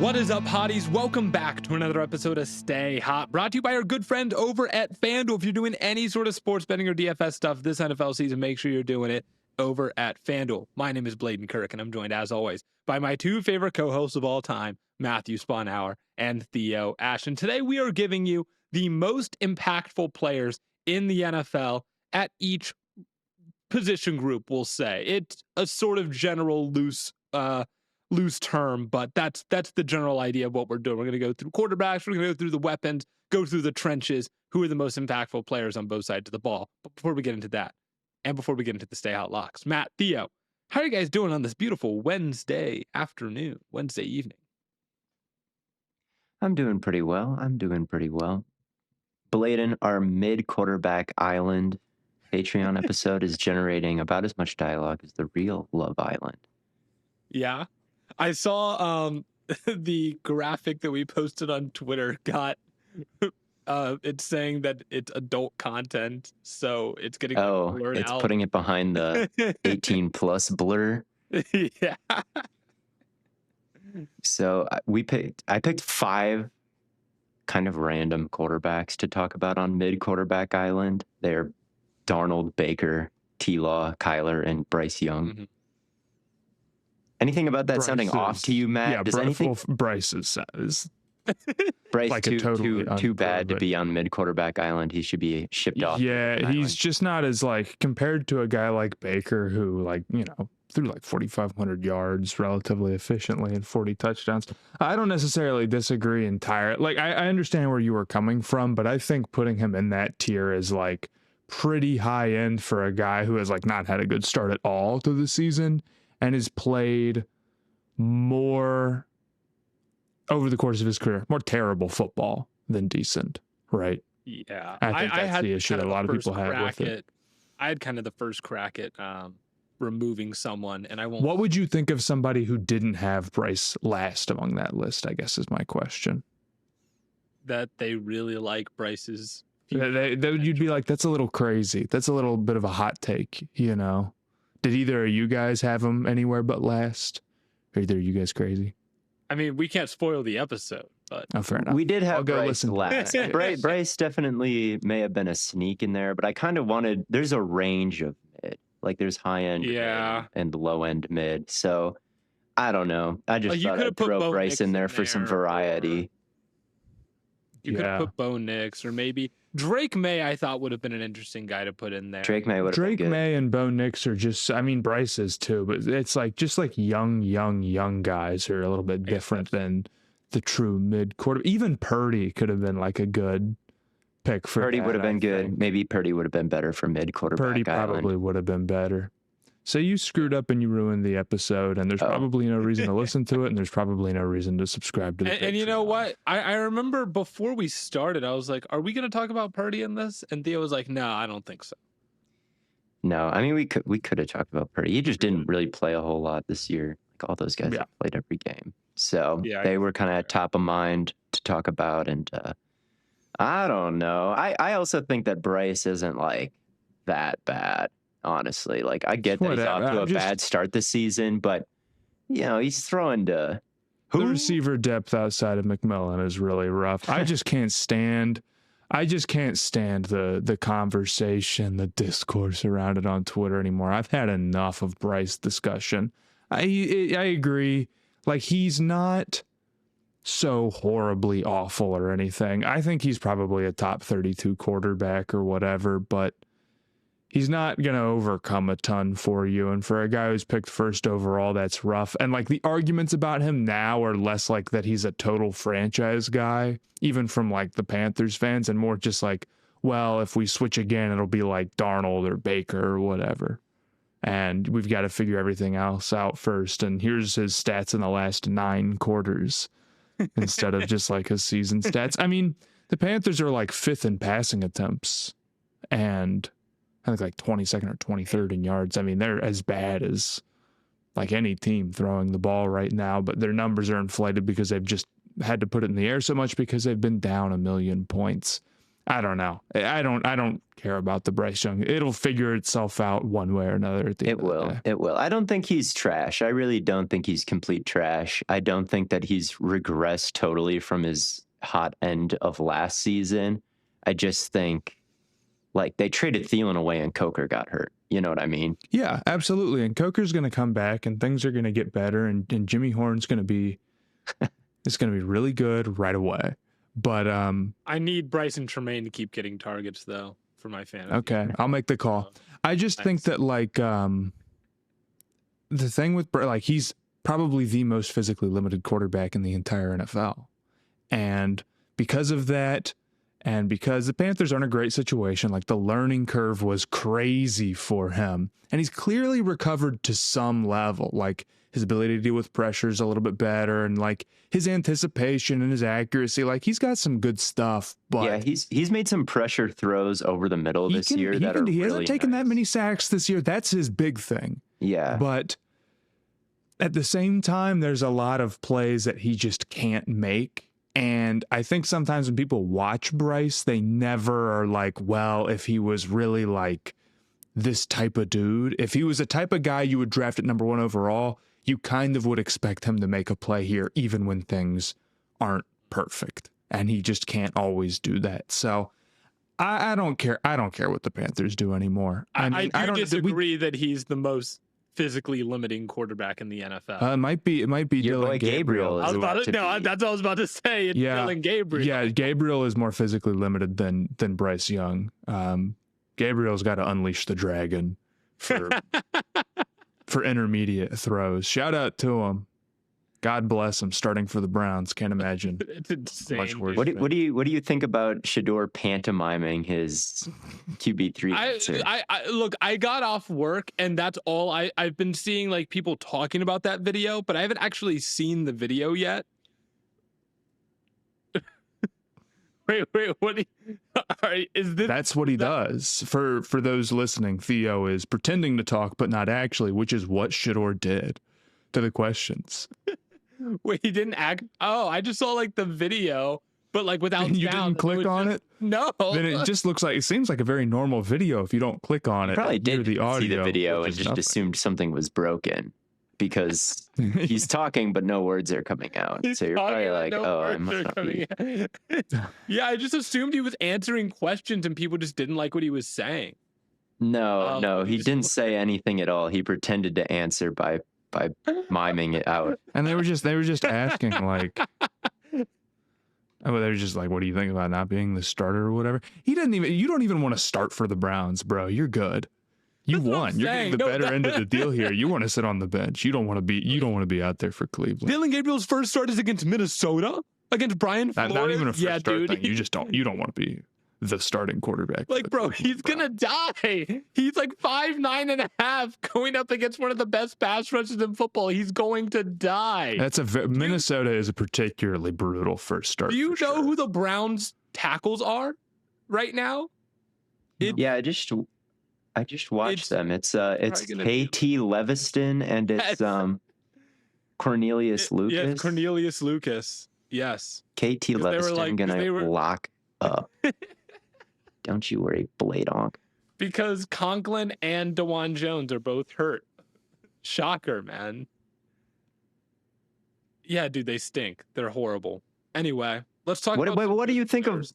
What is up, hotties? Welcome back to another episode of Stay Hot, brought to you by our good friend over at FanDuel. If you're doing any sort of sports betting or DFS stuff this NFL season, make sure you're doing it over at FanDuel. My name is Blaiden Kirk, and I'm joined, as always, by my two favorite co-hosts of all time, Matthew Sponhauer and Theo Ashton. Today, we are giving you the most impactful players in the NFL at each position group, we'll say. It's a sort of general loose term, but that's the general idea of what we're doing. We're going to go through quarterbacks, we're going to go through the weapons, go through the trenches, who are the most impactful players on both sides of the ball. But before we get into that, and before we get into the Stay Hot locks, Matt, Theo, how are you guys doing on this beautiful Wednesday afternoon, Wednesday evening? I'm doing pretty well. Blaiden, our mid-quarterback island Patreon episode is generating about as much dialogue as the real Love Island. Yeah. I saw the graphic that we posted on Twitter got it's saying that it's adult content, so it's getting blurred it's out. Putting it behind the 18 plus blur. Yeah. So I picked 5 kind of random quarterbacks to talk about on mid-quarterback island. They're Darnold, Baker, T-Law, Kyler, and Bryce Young. Mm-hmm. Anything about that sounding off to you, Matt? Yeah, Does anything? Bryce is Bryce like too bad to be on mid-quarterback island. He should be shipped off. Yeah, he's just not as compared to a guy like Baker who threw 4,500 yards relatively efficiently and 40 touchdowns. I don't necessarily disagree entirely. I understand where you were coming from, but I think putting him in that tier is pretty high end for a guy who has not had a good start at all to the season and has played more over the course of his career, more terrible football than decent, right? Yeah. I think that's had the issue that a lot of people have with it. I had kind of the first crack at removing someone, and I won't. What would you think of somebody who didn't have Bryce last among that list, I guess is my question. That they really like Bryce's. You'd be like, that's a little crazy. That's a little bit of a hot take, Did either of you guys have him anywhere but last? Are either of you guys crazy? I mean, we can't spoil the episode, but fair enough. We did have Bryce last. Bryce definitely may have been a sneak in there, but I kind of wanted. There's a range of mid, there's high end, mid and low end mid. So I don't know. I just thought I'd throw Bryce in there for some variety. You could have put Bo Nix, or maybe Drake May. I thought would have been an interesting guy to put in there. Drake May and Bo Nix are just. I mean, Bryce is too, but it's just young guys who are a little bit different than the true mid quarter. Even Purdy could have been a good pick for. Purdy would have been good. Maybe Purdy would have been better for mid quarterback. Purdy probably would have been better. So you screwed up and you ruined the episode, and there's probably no reason to listen to it, and there's probably no reason to subscribe to the And you know what? I remember before we started, I was like, are we going to talk about Purdy in this? And Theo was like, no, I don't think so. No, I mean, we could have talked about Purdy. He just didn't really play a whole lot this year. All those guys have played every game. So they were kind of top of mind to talk about. And I don't know. I also think that Bryce isn't that bad. Honestly, I get that he's off to a bad start this season, but he's throwing to the receiver depth outside of McMillan is really rough. I just can't stand the conversation, the discourse around it on Twitter anymore. I've had enough of Bryce discussion. I agree. He's not so horribly awful or anything. I think he's probably a top 32 quarterback or whatever, but he's not going to overcome a ton for you. And for a guy who's picked first overall, that's rough. And the arguments about him now are less that he's a total franchise guy, even from the Panthers fans, and more just well, if we switch again, it'll be Darnold or Baker or whatever. And we've got to figure everything else out first. And here's his stats in the last 9 quarters instead of just his season stats. I mean, the Panthers are 5th in passing attempts and I think 22nd or 23rd in yards. I mean, they're as bad as any team throwing the ball right now, but their numbers are inflated because they've just had to put it in the air so much because they've been down 1 million points I don't know. I don't care about the Bryce Young. It'll figure itself out one way or another at the end of the day. It will. I don't think he's trash. I really don't think he's complete trash. I don't think that he's regressed totally from his hot end of last season. I just think, like, they traded Thielen away and Coker got hurt. You know what I mean? Yeah, absolutely. And Coker's going to come back and things are going to get better. And Jimmy Horn's going to be, it's going to be really good right away. But I need Bryson Tremaine to keep getting targets though for my fantasy. Okay, I'll make the call. I just think that like the thing with like he's probably the most physically limited quarterback in the entire NFL. And because of that, and because the Panthers are in a great situation, like the learning curve was crazy for him. And he's clearly recovered to some level. Like his ability to deal with pressure is a little bit better, and like his anticipation and his accuracy, like he's got some good stuff. But yeah, he's made some pressure throws over the middle this year that are he really hasn't taken nice. that many sacks this year. That's his big thing. Yeah. But at the same time, there's a lot of plays that he just can't make. And I think sometimes when people watch Bryce, they never are like, well, if he was really like this type of dude, if he was a type of guy you would draft at number 1 overall, you kind of would expect him to make a play here, even when things aren't perfect. And he just can't always do that. So I don't care. I don't care what the Panthers do anymore. I don't disagree that he's the most physically limiting quarterback in the NFL. It might be Your boy Dylan Gabriel. That's what I was about to say. It's Dylan Gabriel. Yeah, Gabriel is more physically limited than Bryce Young. Gabriel's got to unleash the dragon for for intermediate throws. Shout out to him. God bless him. Starting for the Browns, can't imagine. It's insane. Much worse. What do you think about Shador pantomiming his QB3 answer? Look, I got off work and that's all I've been seeing, like people talking about that video, but I haven't actually seen the video yet. Wait, what all right, is this That's what he does. For those listening, Theo is pretending to talk but not actually, which is what Shador did to the questions. Wait, he didn't act. Oh, I just saw like the video, but like without And you sound. didn't click on it? No. Then it just looks like, it seems like a very normal video if you don't click on it. Probably hear did the audio, see the video which and is just nothing. assumed something was broken because he's talking but no words are coming out. He's So you're talking probably and like, no oh, I words must are not coming be. out. Yeah, I just assumed he was answering questions and people just didn't like what he was saying. No, he didn't say anything at all. He pretended to answer by miming it out. And they were just asking like, they were just like, what do you think about not being the starter or whatever? You don't even want to start for the Browns, bro. You're good. You That's what won. I'm You're saying. getting the No, better end of the deal here. You want to sit on the bench. You don't want to be out there for Cleveland. Dylan Gabriel's first start is against Minnesota, against Brian Flores. Not even a first start dude. thing. You don't want to be the starting quarterback. Like, bro, he's gonna die. He's like 5'9.5", going up against one of the best pass rushers in football. He's going to die. Minnesota is a particularly brutal first start. Do you know who the Browns tackles are right now? Yeah, I just watched them. It's KT Leviston and it's Cornelius Lucas. Yeah, Cornelius Lucas. Yes. KT Leviston gonna lock up. Don't you worry, Bladonk. Because Conklin and DeJuan Jones are both hurt. Shocker, man. Yeah, dude, they stink. They're horrible. Anyway, let's talk about what do you think of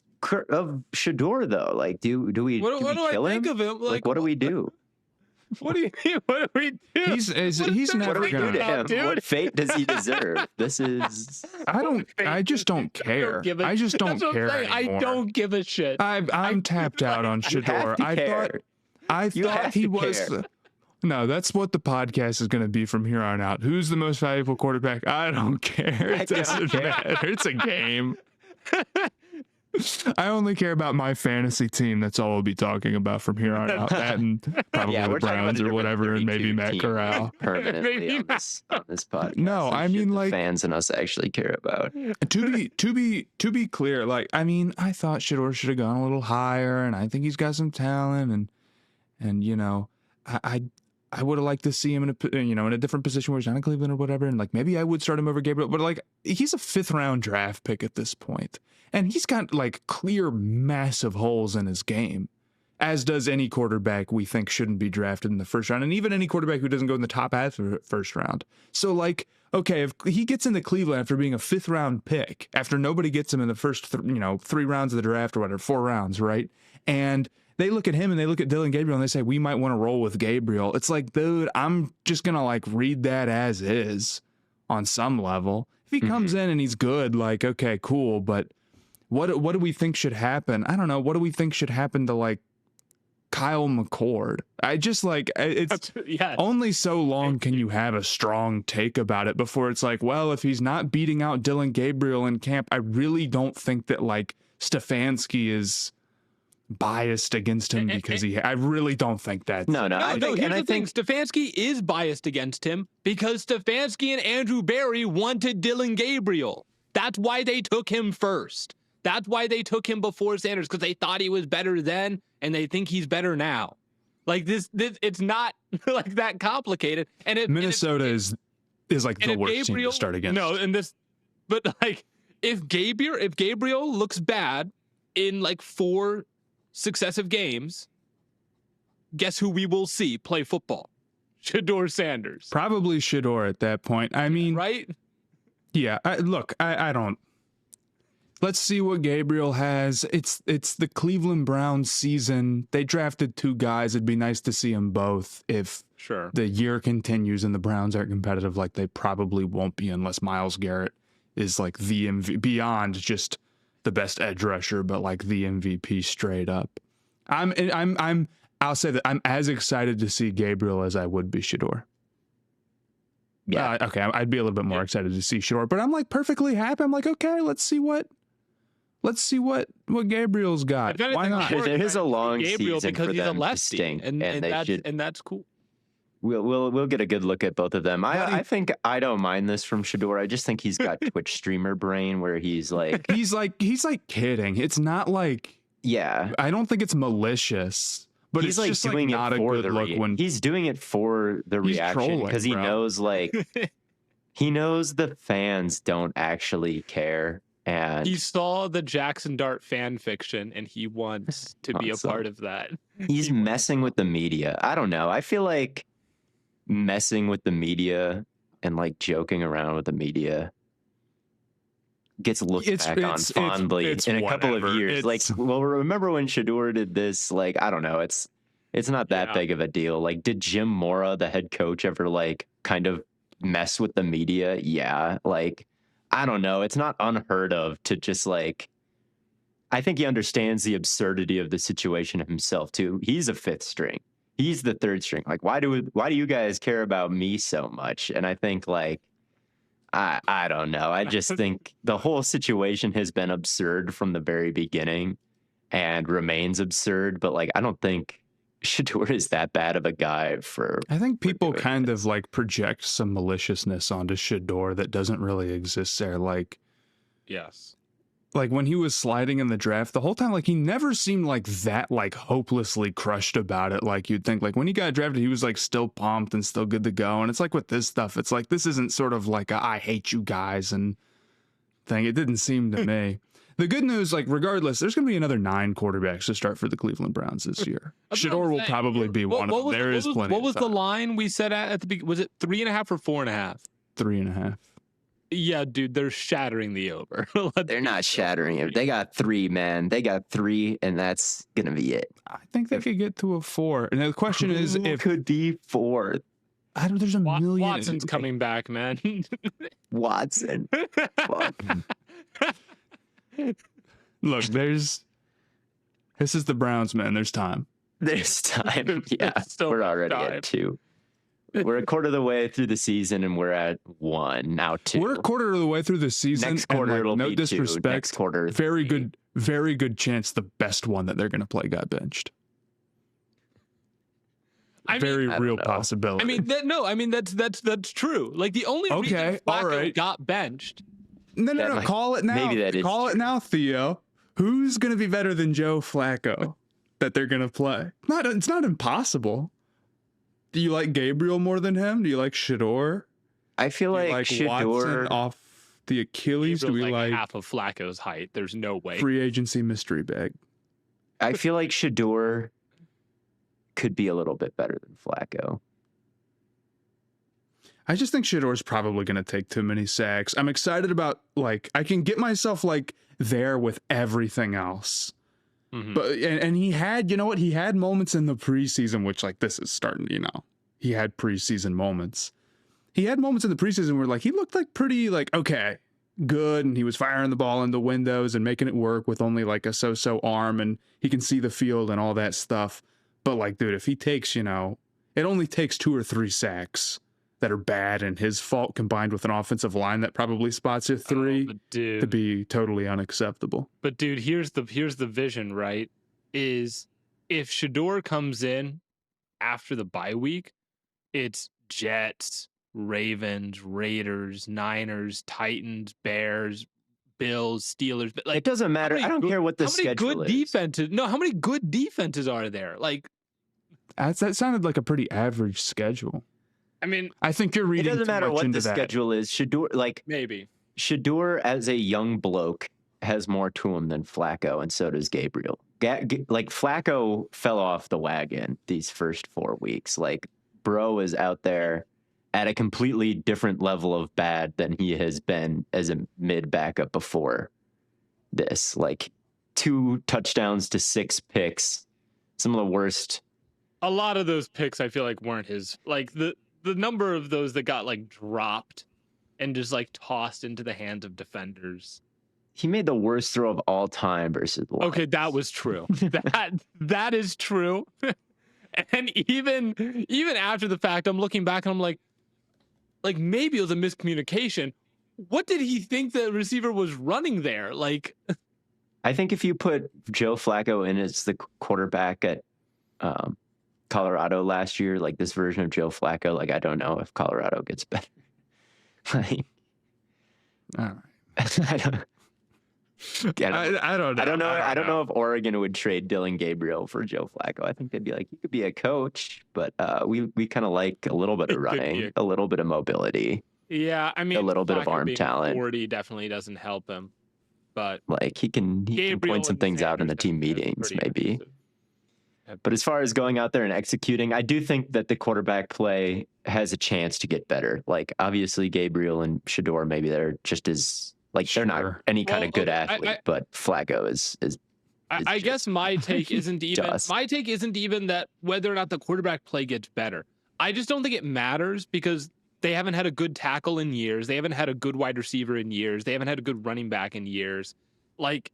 Shador though? Like, do we kill him? Think of him? Like, what do we do? What do you mean? What do we do? He's never What do we do to him? dude? What fate does he deserve? This is. I just don't care. I just don't care anymore. I don't give a shit. I'm tapped out on Shador. I thought he was. No, that's what the podcast is going to be from here on out. Who's the most valuable quarterback? I don't care. It doesn't matter. It's a game. I only care about my fantasy team. That's all we'll be talking about from here on out. That and probably the Browns or whatever, and maybe Matt Corral. Permanently on this podcast. No, I mean, like, fans and us actually care about. To be clear, like, I mean, I thought Shador should have gone a little higher, and I think he's got some talent, and you know, I I would have liked to see him in a different position where he's not in Cleveland or whatever, and like maybe I would start him over Gabriel, but like he's a 5th round draft pick at this point, and he's got like clear massive holes in his game, as does any quarterback we think shouldn't be drafted in the first round, and even any quarterback who doesn't go in the top half of the first round. So like, okay, if he gets into Cleveland after being a 5th round pick, after nobody gets him in the first 3 rounds of the draft or whatever, 4 rounds, right? And they look at him and they look at Dylan Gabriel and they say, we might want to roll with Gabriel. It's like, dude, I'm just going to like read that as is on some level. If he comes in and he's good, like, okay, cool. But what do we think should happen? I don't know. What do we think should happen to like Kyle McCord? I just like, it's only so long can you have a strong take about it before it's like, well, if he's not beating out Dylan Gabriel in camp, I really don't think that like Stefanski is biased against him because I really don't think that. No. Here's the thing. Stefanski is biased against him because Stefanski and Andrew Berry wanted Dylan Gabriel. That's why they took him first. That's why they took him before Sanders, because they thought he was better then and they think he's better now. Like this it's not like that complicated. And if Minnesota is like the worst team to start against. No, but like if Gabriel looks bad in like 4 successive games, guess who we will see play football? Shedeur Sanders. Probably Shedeur at that point. I mean, right? Yeah. I don't. Let's see what Gabriel has. It's the Cleveland Browns season. They drafted 2 guys. It'd be nice to see them both if the year continues and the Browns aren't competitive, like they probably won't be unless Myles Garrett is like the beyond just the best edge rusher, but like the MVP straight up. I'll say that I'm as excited to see Gabriel as I would be Shedeur. Yeah. Okay. I'd be a little bit more excited to see Shedeur, but I'm like perfectly happy. I'm like, okay, let's see what Gabriel's got. Why not? It is a long Gabriel season because for he's them a lefty, to stink, and that's cool. We'll get a good look at both of them. I think I don't mind this from Shedeur. I just think he's got Twitch streamer brain where he's like he's like kidding. It's not like I don't think it's malicious, but he's it's like just doing like not it a for good look when he's doing it for the reaction because he knows like he knows the fans don't actually care. And he saw the Jackson Dart fan fiction and he wants to be a part of that. He's messing with the media. I don't know. I feel like messing with the media and like joking around with the media gets looked back on fondly in a couple of years. Like, well, remember when Shedeur did this? Like, I don't know. It's not that big of a deal. Like, did Jim Mora, the head coach, ever like kind of mess with the media? Yeah. Like, I don't know. It's not unheard of to just like, I think he understands the absurdity of the situation himself too. He's a 5th string. He's the 3rd string. Like, why do you guys care about me so much? And I think like, I don't know. I just think the whole situation has been absurd from the very beginning and remains absurd. But like, I don't think Shedeur is that bad of a guy for. I think people kind of like project some maliciousness onto Shedeur that doesn't really exist there. Like, like when he was sliding in the draft the whole time, like he never seemed like that, like hopelessly crushed about it. Like you'd think like when he got drafted, he was like still pumped and still good to go. And it's like with this stuff, it's like, this isn't sort of like I hate you guys and thing. It didn't seem to me. The good news, like regardless, there's going to be another 9 quarterbacks to start for the Cleveland Browns this year. Shedeur will probably be one of them. There is plenty. What was the line we set at the beginning? Was it 3.5 or 4.5? 3.5. Yeah, dude, they're shattering the over. They're not shattering it. They got 3, man. They got 3, and that's gonna be it. I think they could get to a 4. And the question is, if could be 4. I don't. There's a million. Watson's coming back, man. Watson. Fuck. Look, this is the Browns, man. There's time. There's time. Yeah, we're already at 2. We're a quarter of the way through the season, and we're at 1 now. 2. We're a quarter of the way through the season. Next quarter, and, like, it'll no be disrespect. 2. Next quarter, very good chance the best one that they're going to play got benched. Very real possibility. I mean that's true. Like the only reason Flacco got benched. No. Call it now. Maybe that is Call it now, Theo. Who's going to be better than Joe Flacco that they're going to play? It's not impossible. Do you like Gabriel more than him? Do you like Shador? I feel like Shador Watson off the Achilles. Gabriel's Do we like half of Flacco's height? There's no way. Free agency mystery bag. I feel like Shador could be a little bit better than Flacco. I just think Shador's probably going to take too many sacks. I'm excited about, like, I can get myself, like, there with everything else. Mm-hmm. But and he had, you know what? He had moments in the preseason, which, like, this is starting, you know. He had preseason moments. He had moments in the preseason where, like, he looked like pretty, like, okay, good. And he was firing the ball into windows and making it work with only, like, a so-so arm. And he can see the field and all that stuff. But, like, dude, if he takes, you know, it only takes 2 or 3 sacks that are bad and his fault combined with an offensive line that probably spots you 3 to be totally unacceptable. But dude, here's the vision, right? Is if Shador comes in after the bye week, it's Jets, Ravens, Raiders, Niners, Titans, Bears, Bills, Steelers. But like, it doesn't matter. I don't care what the schedule is. How many good defenses are there? Like, that sounded like a pretty average schedule. I mean, I think you're reading. It doesn't matter what the that. schedule is. Shador, like maybe Shador as a young bloke has more to him than Flacco, and so does Gabriel. Like Flacco fell off the wagon these first 4 weeks. Like bro is out there at a completely different level of bad than he has been as a mid backup before this. Like 2 touchdowns to 6 picks, some of the worst. A lot of those picks I feel like weren't his. Like the number of those that got like dropped and just like tossed into the hands of defenders. He made the worst throw of all time versus the Lions. Okay, that was true. that is true. And even after the fact, I'm looking back and I'm like maybe it was a miscommunication. What did he think the receiver was running there? Like, I think if you put Joe Flacco in as the quarterback at Colorado last year, like this version of Joe Flacco, like I don't know if Colorado gets better. Like, all right. I don't know. I don't know if Oregon would trade Dylan Gabriel for Joe Flacco. I think they'd be like, you could be a coach, but we kind of like a little bit of running, a little bit of mobility. Yeah, I mean, a little bit of arm talent. 40 definitely doesn't help him, but like he can point some things out in the team meetings, maybe. Impressive. But as far as going out there and executing, I do think that the quarterback play has a chance to get better. Like obviously Gabriel and Shador, maybe they're just as like they're not any kind of good athlete, but Flacco is I guess my take isn't even that whether or not the quarterback play gets better. I just don't think it matters because they haven't had a good tackle in years. They haven't had a good wide receiver in years. They haven't had a good running back in years. Like,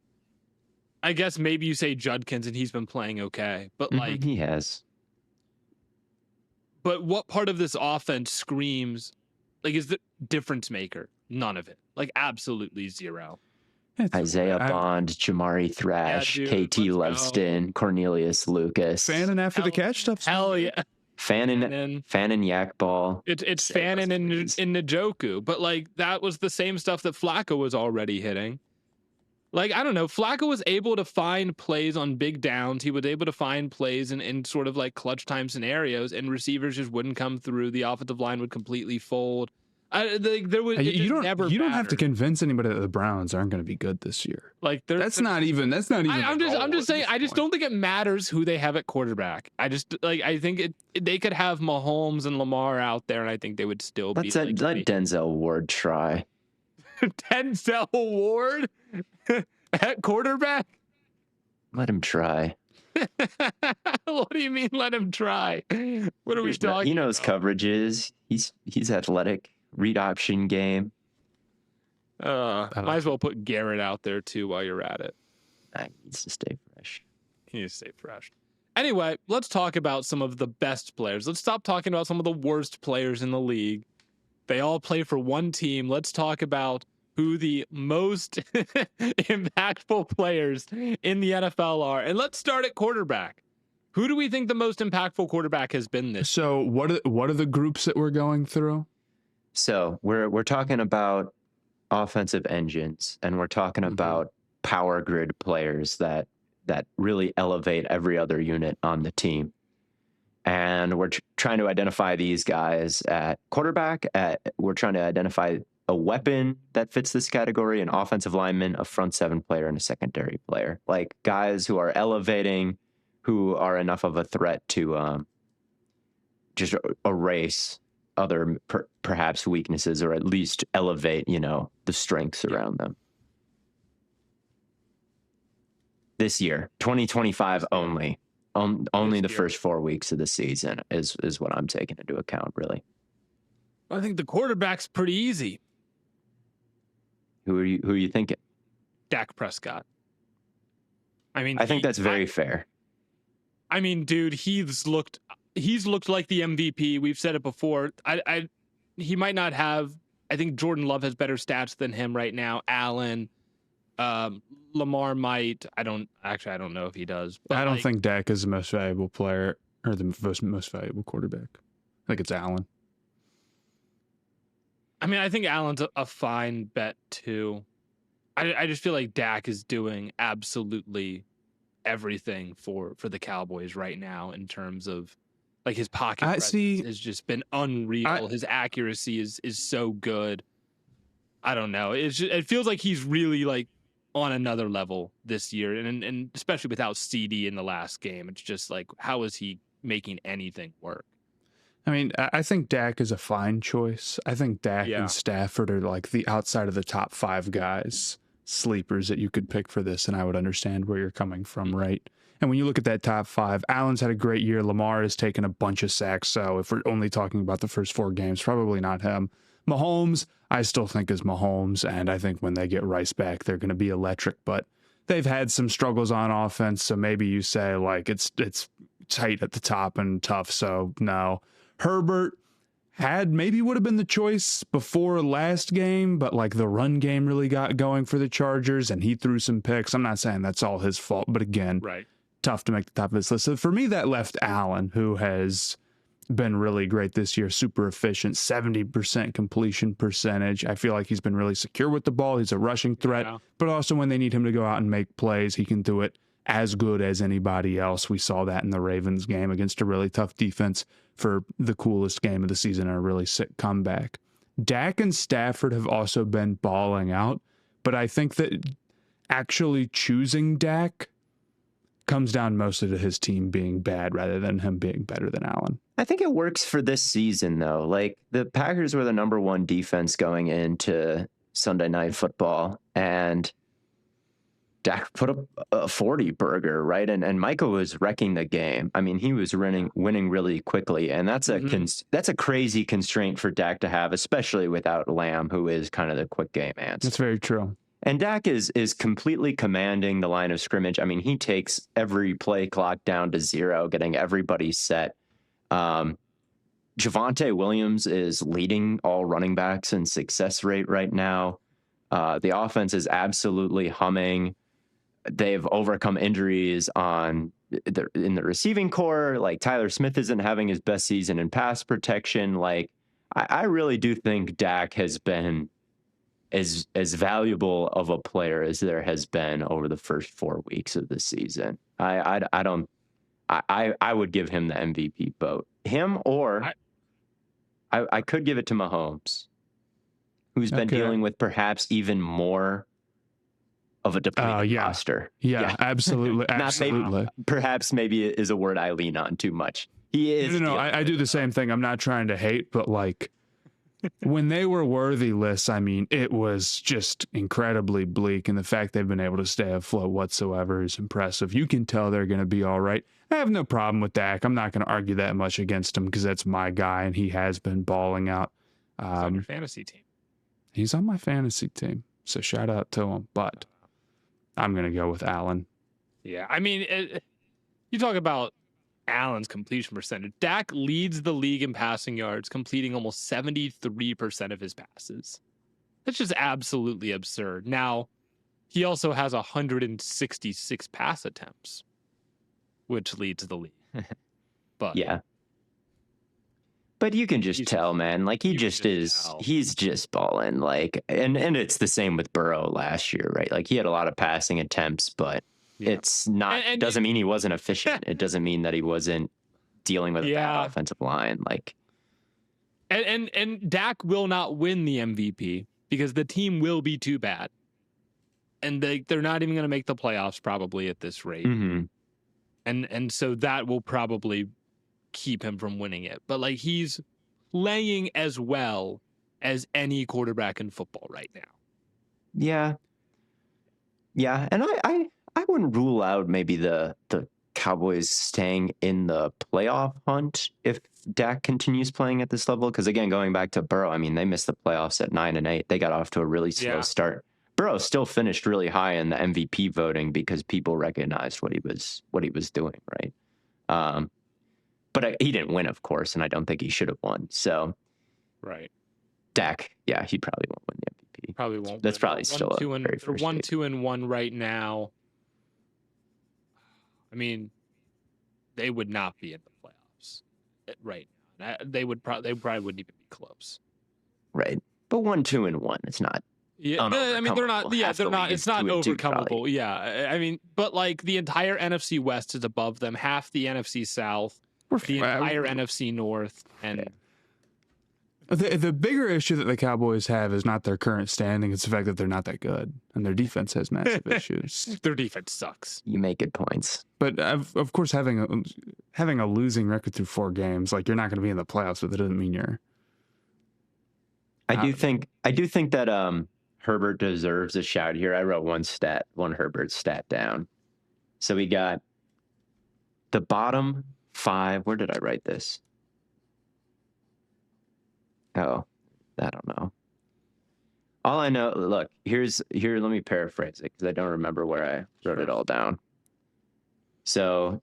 I guess maybe you say Judkins and he's been playing okay, but like he has. But what part of this offense screams like is the difference maker? None of it. Like absolutely zero. Isaiah Bond, Jamari Thrash, KT Levston, Cornelius Lucas. Fannin after the catch stuff. Hell yeah. Fannin Yak Ball. It's Fannin and Njoku, but like that was the same stuff that Flacco was already hitting. Like, I don't know, Flacco was able to find plays on big downs. He was able to find plays in sort of like clutch time scenarios, and receivers just wouldn't come through. The offensive line would completely fold. You don't have to convince anybody that the Browns aren't going to be good this year. Like that's not even. I'm just saying. I just don't think it matters who they have at quarterback. I think they could have Mahomes and Lamar out there, and I think they would still be. Let Denzel Ward try. Denzel Ward at quarterback. Let him try. What do you mean? Let him try. What are we talking? He knows coverages. He's athletic. Read option game. Might as well put Garrett out there too while you're at it. He needs to stay fresh. Anyway, let's talk about some of the best players. Let's stop talking about some of the worst players in the league. They all play for one team. Let's talk about who the most impactful players in the NFL are. And let's start at quarterback. Who do we think the most impactful quarterback has been this? So what are the groups that we're going through? So we're talking about offensive engines, and we're talking about power grid players that really elevate every other unit on the team. And we're trying to identify these guys at quarterback. We're trying to identify a weapon that fits this category, an offensive lineman, a front seven player, and a secondary player. Like guys who are elevating, who are enough of a threat to just erase other perhaps weaknesses, or at least elevate, the strengths around them. This year, 2025 only. Only the first 4 weeks of the season is what I'm taking into account, really. I think the quarterback's pretty easy. Who are you thinking? Dak Prescott. I mean, I think that's very fair. I mean, dude, he's looked like the MVP. We've said it before. He might not have. I think Jordan Love has better stats than him right now. Allen, Lamar might. I don't know if he does. But I don't think Dak is the most valuable player or the most valuable quarterback. I think it's Allen. I mean, I think Allen's a fine bet too. I just feel like Dak is doing absolutely everything for the Cowboys right now in terms of like his pocket presence has just been unreal. His accuracy is so good. I don't know. It feels like he's really like on another level this year, and especially without CD in the last game, it's just like, how is he making anything work? I mean, I think Dak is a fine choice. I think Dak and Stafford are like the outside of the top 5 guys, sleepers that you could pick for this, and I would understand where you're coming from, right? And when you look at that top 5, Allen's had a great year. Lamar has taken a bunch of sacks, so if we're only talking about the first 4 games, probably not him. Mahomes, I still think is Mahomes, and I think when they get Rice back, they're going to be electric, but they've had some struggles on offense, so maybe you say, like, it's tight at the top and tough, so no. Herbert would have been the choice before last game, but like the run game really got going for the Chargers and he threw some picks. I'm not saying that's all his fault, but again, tough to make the top of this list. So for me, that left Allen, who has been really great this year, super efficient, 70% completion percentage. I feel like he's been really secure with the ball. He's a rushing threat, but also when they need him to go out and make plays, he can do it as good as anybody else. We saw that in the Ravens game against a really tough defense for the coolest game of the season and a really sick comeback. Dak and Stafford have also been balling out, but I think that actually choosing Dak comes down mostly to his team being bad rather than him being better than Allen. I think it works for this season, though. Like, the Packers were the number 1 defense going into Sunday Night Football, and Dak put up a 40 burger, right? And Michael was wrecking the game. I mean, he was winning really quickly, and that's a crazy constraint for Dak to have, especially without Lamb, who is kind of the quick game answer. That's very true. And Dak is completely commanding the line of scrimmage. I mean, he takes every play clock down to 0, getting everybody set. Javonte Williams is leading all running backs in success rate right now. The offense is absolutely humming. They've overcome injuries in the receiving core. Like, Tyler Smith isn't having his best season in pass protection. Like, I really do think Dak has been as valuable of a player as there has been over the first 4 weeks of the season. I would give him the MVP vote. Him, or I could give it to Mahomes, who's been dealing with perhaps even more of a depleted roster. Yeah, absolutely. Absolutely. Perhaps maybe is a word I lean on too much. He is. No, I do the same thing. I'm not trying to hate, but like when they were worthy lists, I mean, it was just incredibly bleak. And the fact they've been able to stay afloat whatsoever is impressive. You can tell they're going to be all right. I have no problem with Dak. I'm not going to argue that much against him because that's my guy and he has been balling out. He's on your fantasy team. He's on my fantasy team. So shout out to him. But I'm going to go with Allen. Yeah, I mean, you talk about Allen's completion percentage. Dak leads the league in passing yards, completing almost 73% of his passes. That's just absolutely absurd. Now, he also has 166 pass attempts, which leads the league. But yeah. But you can just tell, man. Like, he's just balling. Like, and it's the same with Burrow last year, right? Like, he had a lot of passing attempts, but it's not, it doesn't mean he wasn't efficient. It doesn't mean that he wasn't dealing with a bad offensive line. Like, and Dak will not win the MVP because the team will be too bad, and they're not even going to make the playoffs probably at this rate. Mm-hmm. And so that will probably keep him from winning it. But like, he's playing as well as any quarterback in football right now. Yeah. And I wouldn't rule out maybe the Cowboys staying in the playoff hunt if Dak continues playing at this level. Because again, going back to Burrow, I mean, they missed the playoffs at 9-8. They got off to a really slow start. Burrow still finished really high in the MVP voting because people recognized what he was doing, right? But he didn't win, of course, and I don't think he should have won. So, right, Dak, yeah, he probably won't win the MVP. Probably won't. That's probably still a very they're first 1-2-1 right now. I mean, they would not be in the playoffs right now. They probably wouldn't even be close. Right, but 1-2-1, it's not. Yeah, I mean, they're not. Yeah, they're not. It's not overcomable. Yeah, I mean, but like the entire NFC West is above them. Half the NFC South, the entire NFC North, and the bigger issue that the Cowboys have is not their current standing; it's the fact that they're not that good, and their defense has massive issues. Their defense sucks. You make good points, but of course, having a losing record through 4 games, like you're not going to be in the playoffs, but that doesn't mean you're. I do think that Herbert deserves a shout here. I wrote one Herbert stat down. So we got the bottom 5. Where did I write this? Oh, I don't know. All I know, look, here, let me paraphrase it because I don't remember where I wrote it all down. So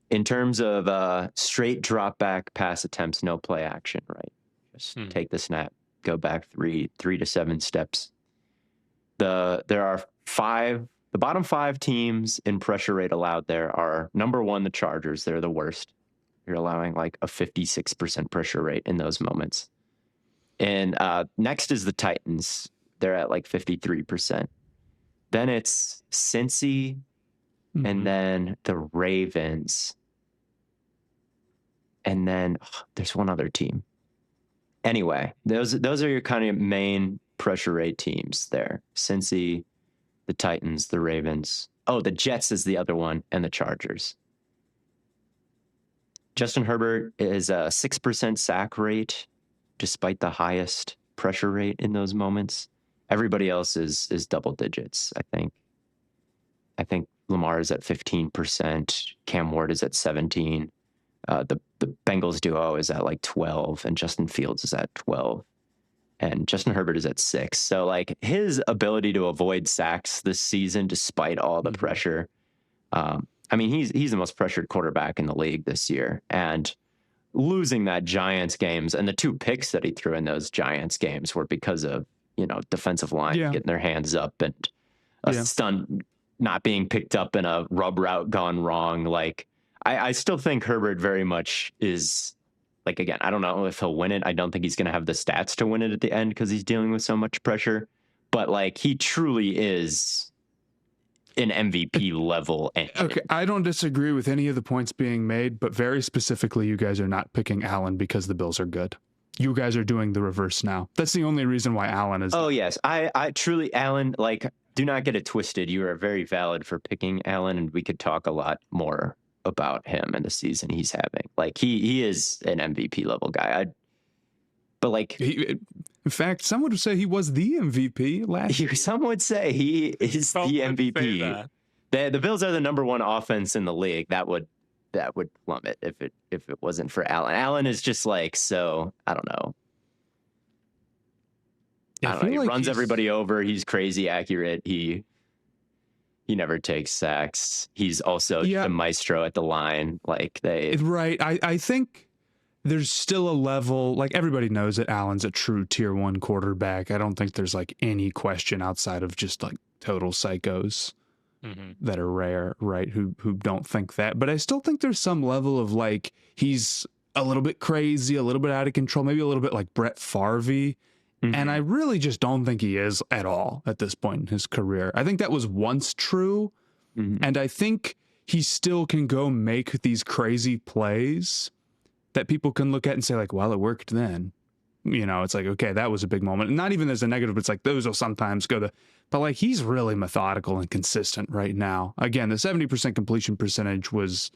in terms of straight drop back pass attempts, no play action, right? Just take the snap. Go back 3 to 7 steps. There are 5. The bottom 5 teams in pressure rate allowed there are number 1, the Chargers. They're the worst. You're allowing like a 56% pressure rate in those moments. And next is the Titans. They're at like 53%. Then it's Cincy, and then the Ravens, and then there's one other team. Anyway, those are your kind of main pressure rate teams there. Cincy, the Titans, the Ravens. Oh, the Jets is the other one, and the Chargers. Justin Herbert is a 6% sack rate, despite the highest pressure rate in those moments. Everybody else is double digits, I think. I think Lamar is at 15%. Cam Ward is at 17%. The Bengals duo is at like 12, and Justin Fields is at 12, and Justin Herbert is at 6. So like his ability to avoid sacks this season, despite all the pressure, I mean, he's the most pressured quarterback in the league this year, and losing that Giants games and the 2 picks that he threw in those Giants games were because of, defensive line getting their hands up and a stunt not being picked up and a rub route gone wrong. Like, I still think Herbert very much is, like, again, I don't know if he'll win it. I don't think he's going to have the stats to win it at the end because he's dealing with so much pressure. But, like, he truly is an MVP level engine. Okay, I don't disagree with any of the points being made, but very specifically, you guys are not picking Allen because the Bills are good. You guys are doing the reverse now. That's the only reason why Allen is. Oh, yes. I truly, Allen, like, do not get it twisted. You are very valid for picking Allen, and we could talk a lot more about him and the season he's having. Like, he is an MVP level guy. But like, in fact, some would say he was the MVP last year. Some would say he is the MVP. The Bills are the number 1 offense in the league. That would plummet if it wasn't for Allen. Allen is just like, so I don't know. He runs everybody over. He's crazy accurate. He never takes sacks. He's also the maestro at the line. Like right. I think there's still a level, like everybody knows that Allen's a true tier 1 quarterback. I don't think there's like any question outside of just like total psychos that are rare, right? Who don't think that. But I still think there's some level of like, he's a little bit crazy, a little bit out of control, maybe a little bit like Brett Favre. And I really just don't think he is at all at this point in his career. I think that was once true. And I think he still can go make these crazy plays that people can look at and say like, well, it worked then. You know, it's like, okay, that was a big moment. And not even as a negative, but it's like those will sometimes go to, but like he's really methodical and consistent right now. Again, the 70% completion percentage was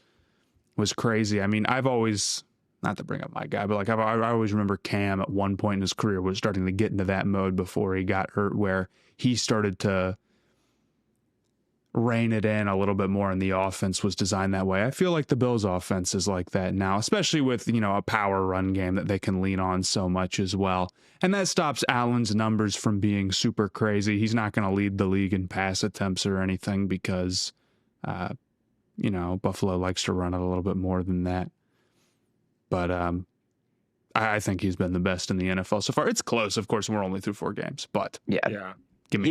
crazy. I mean, I've always, not to bring up my guy, but like I always remember Cam at one point in his career was starting to get into that mode before he got hurt, where he started to rein it in a little bit more, and the offense was designed that way. I feel like the Bills' offense is like that now, especially with, you know, a power run game that they can lean on so much as well. And that stops Allen's numbers from being super crazy. He's not going to lead the league in pass attempts or anything because, you know, Buffalo likes to run it a little bit more than that. But I think he's been the best in the NFL so far. It's close, of course, and we're only through 4 games. But yeah. Give me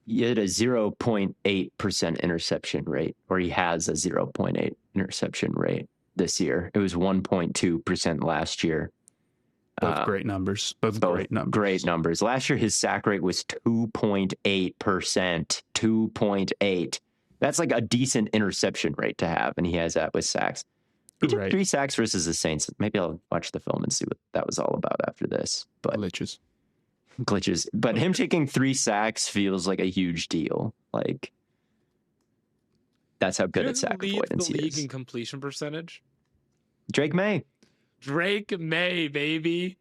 he had a 0.8% interception rate, or he has a 0.8 interception rate this year. It was 1.2% last year. Both great numbers. Both great numbers. Great numbers. Last year, his sack rate was 2.8%. 2.8. That's like a decent interception rate to have, and he has that with sacks. He took 3 sacks versus the Saints. Maybe I'll watch the film and see what that was all about after this. But glitches. But him taking 3 sacks feels like a huge deal. Like, that's how good at sack avoidance he is. The league in completion percentage? Drake May, baby.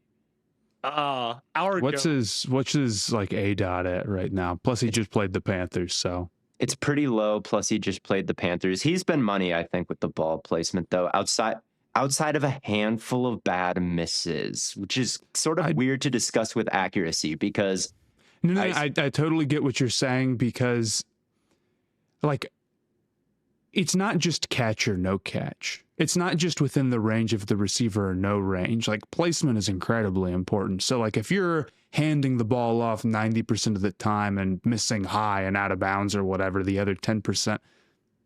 What's his like A dot at right now? Plus he just played the Panthers, so it's pretty low. Plus he just played the Panthers. He's been money, I think, with the ball placement though. Outside of a handful of bad misses, which is sort of weird to discuss with accuracy because I totally get what you're saying, because like it's not just catch or no catch. It's not just within the range of the receiver or no range. Like, placement is incredibly important. So like if you're handing the ball off 90% of the time and missing high and out of bounds or whatever, the other 10%,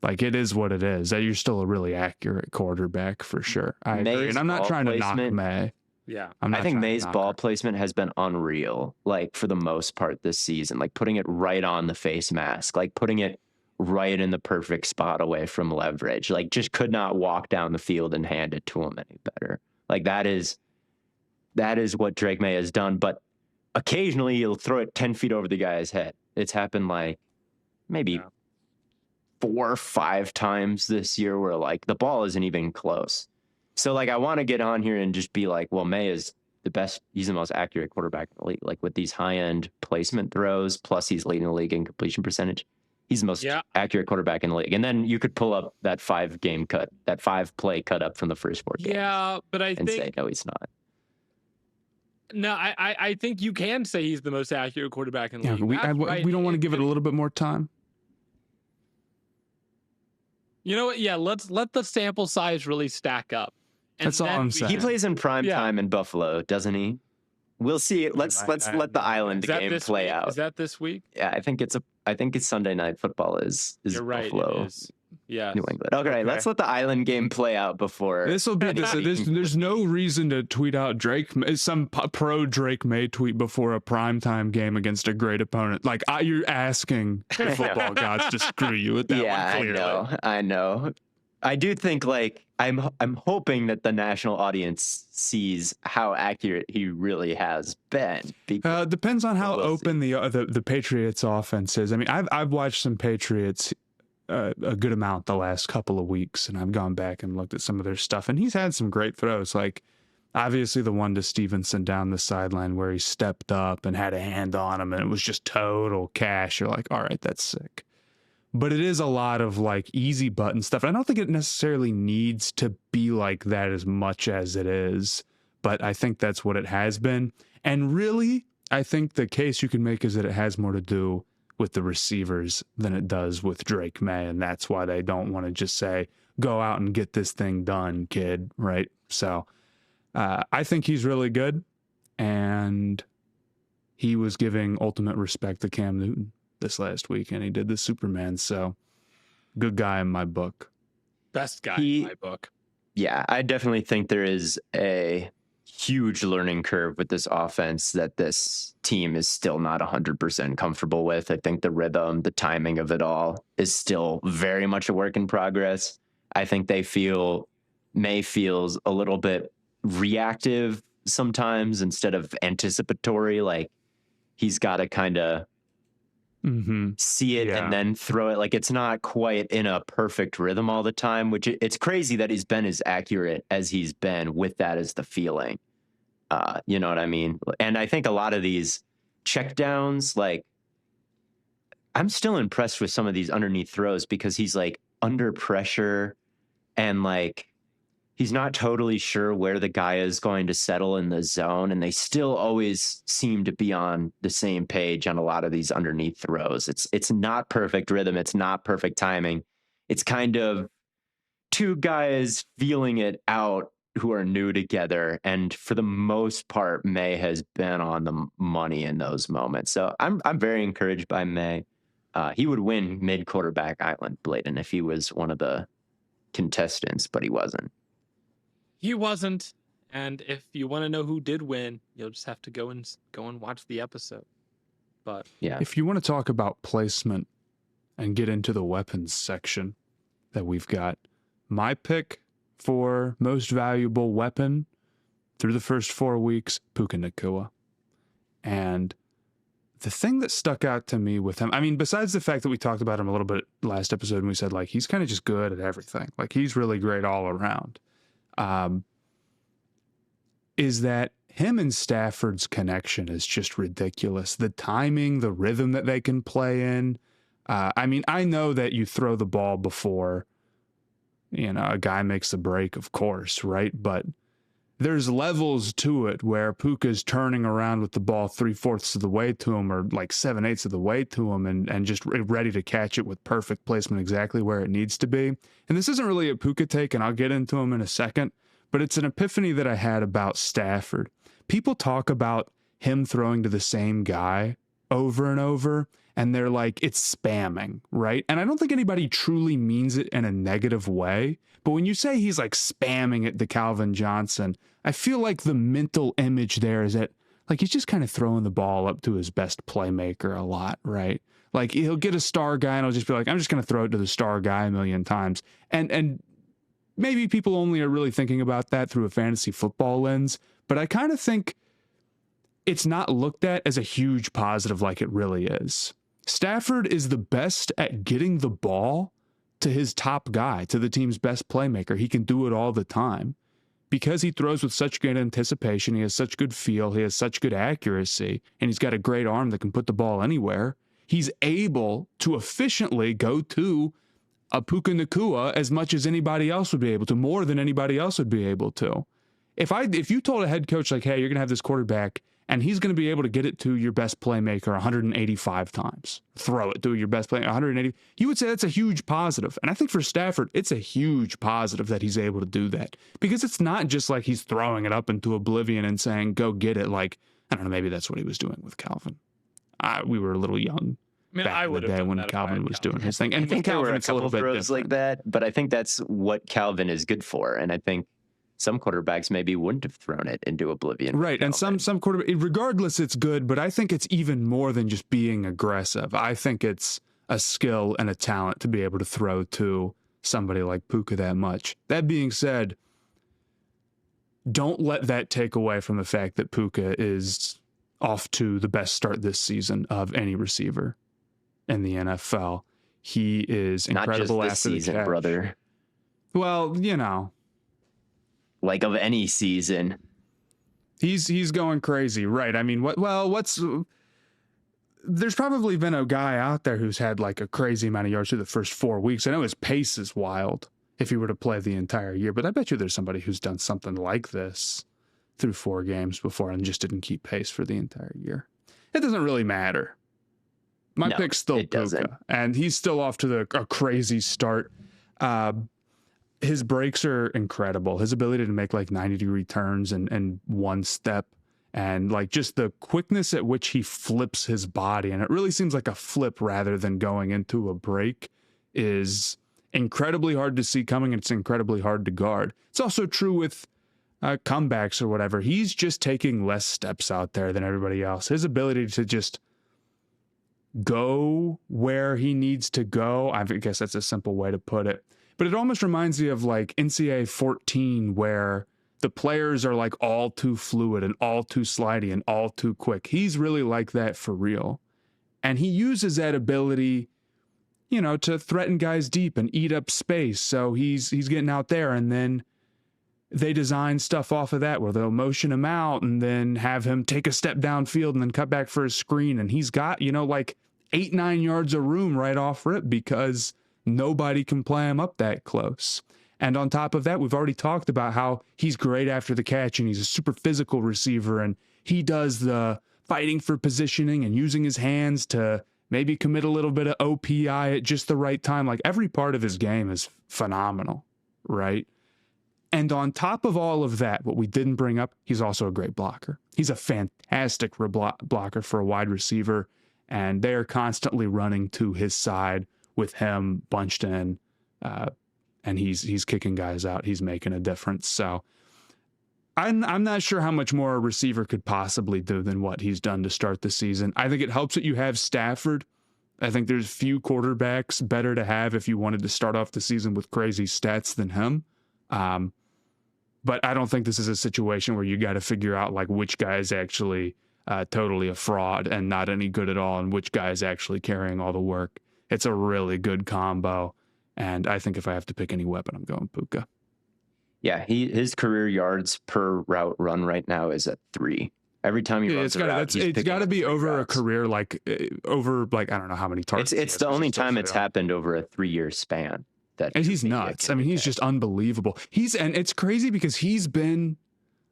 like, it is what it is. You're still a really accurate quarterback for sure. I agree. And I'm not trying to knock May. Yeah. I think May's ball placement has been unreal, like, for the most part this season. Like, putting it right on the face mask, like, putting it right in the perfect spot away from leverage. Like, just could not walk down the field and hand it to him any better. Like, that is what Drake May has done. But occasionally he'll throw it 10 feet over the guy's head. It's happened, like, maybe 4 or 5 times this year where, like, the ball isn't even close. So, like, I want to get on here and just be like, well, May is the best. He's the most accurate quarterback in the league. Like, with these high-end placement throws, plus he's leading the league in completion percentage. He's the most accurate quarterback in the league. And then you could pull up that 5-game cut, that 5-play cut up from the first 4 games. Yeah, but I think say, no, he's not. No, I think you can say he's the most accurate quarterback in the league. We don't want to give it a little bit more time. You know what? Yeah, let's let the sample size really stack up. And that's all I'm saying. He plays in prime time in Buffalo, doesn't he? We'll see. Let's let the Island game play out. Is that this week? Yeah, I think it's Sunday Night Football is You're right, Buffalo. It is. Yeah, New England. Okay, let's let the Island game play out before. This will be there's no reason to tweet out some pro Drake May tweet before a primetime game against a great opponent. Like, you're asking the football gods to screw you with that one. Clearly. I know. I do think, like, I'm hoping that the national audience sees how accurate he really has been. Depends on how open the Patriots offense is. I mean, I've watched some Patriots a good amount the last couple of weeks, and I've gone back and looked at some of their stuff, and he's had some great throws. Like, obviously the one to Stevenson down the sideline where he stepped up and had a hand on him, and it was just total cash. You're like, all right, that's sick. But it is a lot of, like, easy button stuff. I don't think it necessarily needs to be like that as much as it is, but I think that's what it has been. And really, I think the case you can make is that it has more to do with the receivers than it does with Drake May, and that's why they don't want to just say, go out and get this thing done, kid, right? So I think he's really good, and he was giving ultimate respect to Cam Newton this last week, and he did the Superman. So, good guy in my book. Best guy in my book. Yeah, I definitely think there is a huge learning curve with this offense that this team is still not 100% comfortable with. I think the rhythm, the timing of it all is still very much a work in progress. I think May feels a little bit reactive sometimes instead of anticipatory. Like he's got to kind of see it and then throw it. Like it's not quite in a perfect rhythm all the time, which it's crazy that he's been as accurate as he's been with that as the feeling. You know what I mean? And I think a lot of these checkdowns, like I'm still impressed with some of these underneath throws because he's like under pressure and like he's not totally sure where the guy is going to settle in the zone. And they still always seem to be on the same page on a lot of these underneath throws. It's not perfect rhythm. It's not perfect timing. It's kind of two guys feeling it out who are new together. And for the most part, May has been on the money in those moments. So I'm very encouraged by May. He would win mid quarterback island, Blaiden, if he was one of the contestants, but he wasn't. He wasn't. And if you want to know who did win, you'll just have to go and watch the episode. But yeah, if you want to talk about placement and get into the weapons section that we've got, my pick for most valuable weapon through the first 4 weeks, Puka Nacua. And the thing that stuck out to me with him, I mean, besides the fact that we talked about him a little bit last episode and we said, like, he's kind of just good at everything. Like, he's really great all around. Is that him and Stafford's connection is just ridiculous. The timing, the rhythm that they can play in. I mean, I know that you throw the ball before, a guy makes a break, of course, right? But there's levels to it where Puka's turning around with the ball 3/4 of the way to him or like 7/8 of the way to him and just ready to catch it with perfect placement exactly where it needs to be. And this isn't really a Puka take, and I'll get into him in a second, but it's an epiphany that I had about Stafford. People talk about him throwing to the same guy over and over, and they're like, it's spamming, right? And I don't think anybody truly means it in a negative way. But when you say he's like spamming it to Calvin Johnson, I feel like the mental image there is that like he's just kind of throwing the ball up to his best playmaker a lot, right? Like he'll get a star guy and he'll just be like, I'm just going to throw it to the star guy a million times. And maybe people only are really thinking about that through a fantasy football lens, but I kind of think it's not looked at as a huge positive like it really is. Stafford is the best at getting the ball to his top guy, to the team's best playmaker. He can do it all the time. Because he throws with such good anticipation, he has such good feel, he has such good accuracy, and he's got a great arm that can put the ball anywhere, he's able to efficiently go to a Puka Nacua as much as anybody else would be able to, more than anybody else would be able to. If you told a head coach, like, hey, you're going to have this quarterback, and he's going to be able to get it to your best playmaker 185 times. Throw it to your best playmaker 180. You would say that's a huge positive. And I think for Stafford, it's a huge positive that he's able to do that. Because it's not just like he's throwing it up into oblivion and saying, go get it. Like, I don't know, maybe that's what he was doing with Calvin. We were a little young. I mean, I would have done when that Calvin was doing his thing. And I think there were a couple of throws different. like that, but I think that's what Calvin is good for. And I think some quarterbacks maybe wouldn't have thrown it into oblivion. Right. And some quarterback, regardless, it's good, but I think it's even more than just being aggressive. I think it's a skill and a talent to be able to throw to somebody like Puka that much. That being said, don't let that take away from the fact that Puka is off to the best start this season of any receiver in the NFL. He is incredible. Not just this season, brother. Well, like of any season. He's going crazy, right? I mean, there's probably been a guy out there who's had like a crazy amount of yards through the first 4 weeks. I know his pace is wild if he were to play the entire year, but I bet you there's somebody who's done something like this through 4 games before and just didn't keep pace for the entire year. It doesn't really matter. My pick's still Puka, doesn't. And he's still off to a crazy start. His breaks are incredible. His ability to make like 90-degree turns and one step, and like just the quickness at which he flips his body, and it really seems like a flip rather than going into a break, is incredibly hard to see coming, and it's incredibly hard to guard. It's also true with comebacks or whatever. He's just taking less steps out there than everybody else. His ability to just go where he needs to go, I guess that's a simple way to put it. But it almost reminds me of like NCAA 14, where the players are like all too fluid and all too slidey and all too quick. He's really like that for real. And he uses that ability, to threaten guys deep and eat up space. So he's getting out there, and then they design stuff off of that where they'll motion him out and then have him take a step downfield and then cut back for a screen. And he's got, like 8-9 yards of room right off rip because nobody can play him up that close. And on top of that, we've already talked about how he's great after the catch and he's a super physical receiver, and he does the fighting for positioning and using his hands to maybe commit a little bit of OPI at just the right time. Like, every part of his game is phenomenal, right? And on top of all of that, what we didn't bring up, he's also a great blocker. He's a fantastic blocker for a wide receiver, and they're constantly running to his side with him bunched in, and he's kicking guys out. He's making a difference. So I'm not sure how much more a receiver could possibly do than what he's done to start the season. I think it helps that you have Stafford. I think there's few quarterbacks better to have if you wanted to start off the season with crazy stats than him. But I don't think this is a situation where you got to figure out like which guy is actually totally a fraud and not any good at all, and which guy is actually carrying all the work. It's a really good combo. And I think if I have to pick any weapon, I'm going Puka. Yeah, his career yards per route run right now is at 3. Every time he runs a route, it's got to be over routes. A career, over I don't know how many targets. It's the only time it's happened over a 3-year span. And he's nuts. I mean, he's just unbelievable. And it's crazy because he's been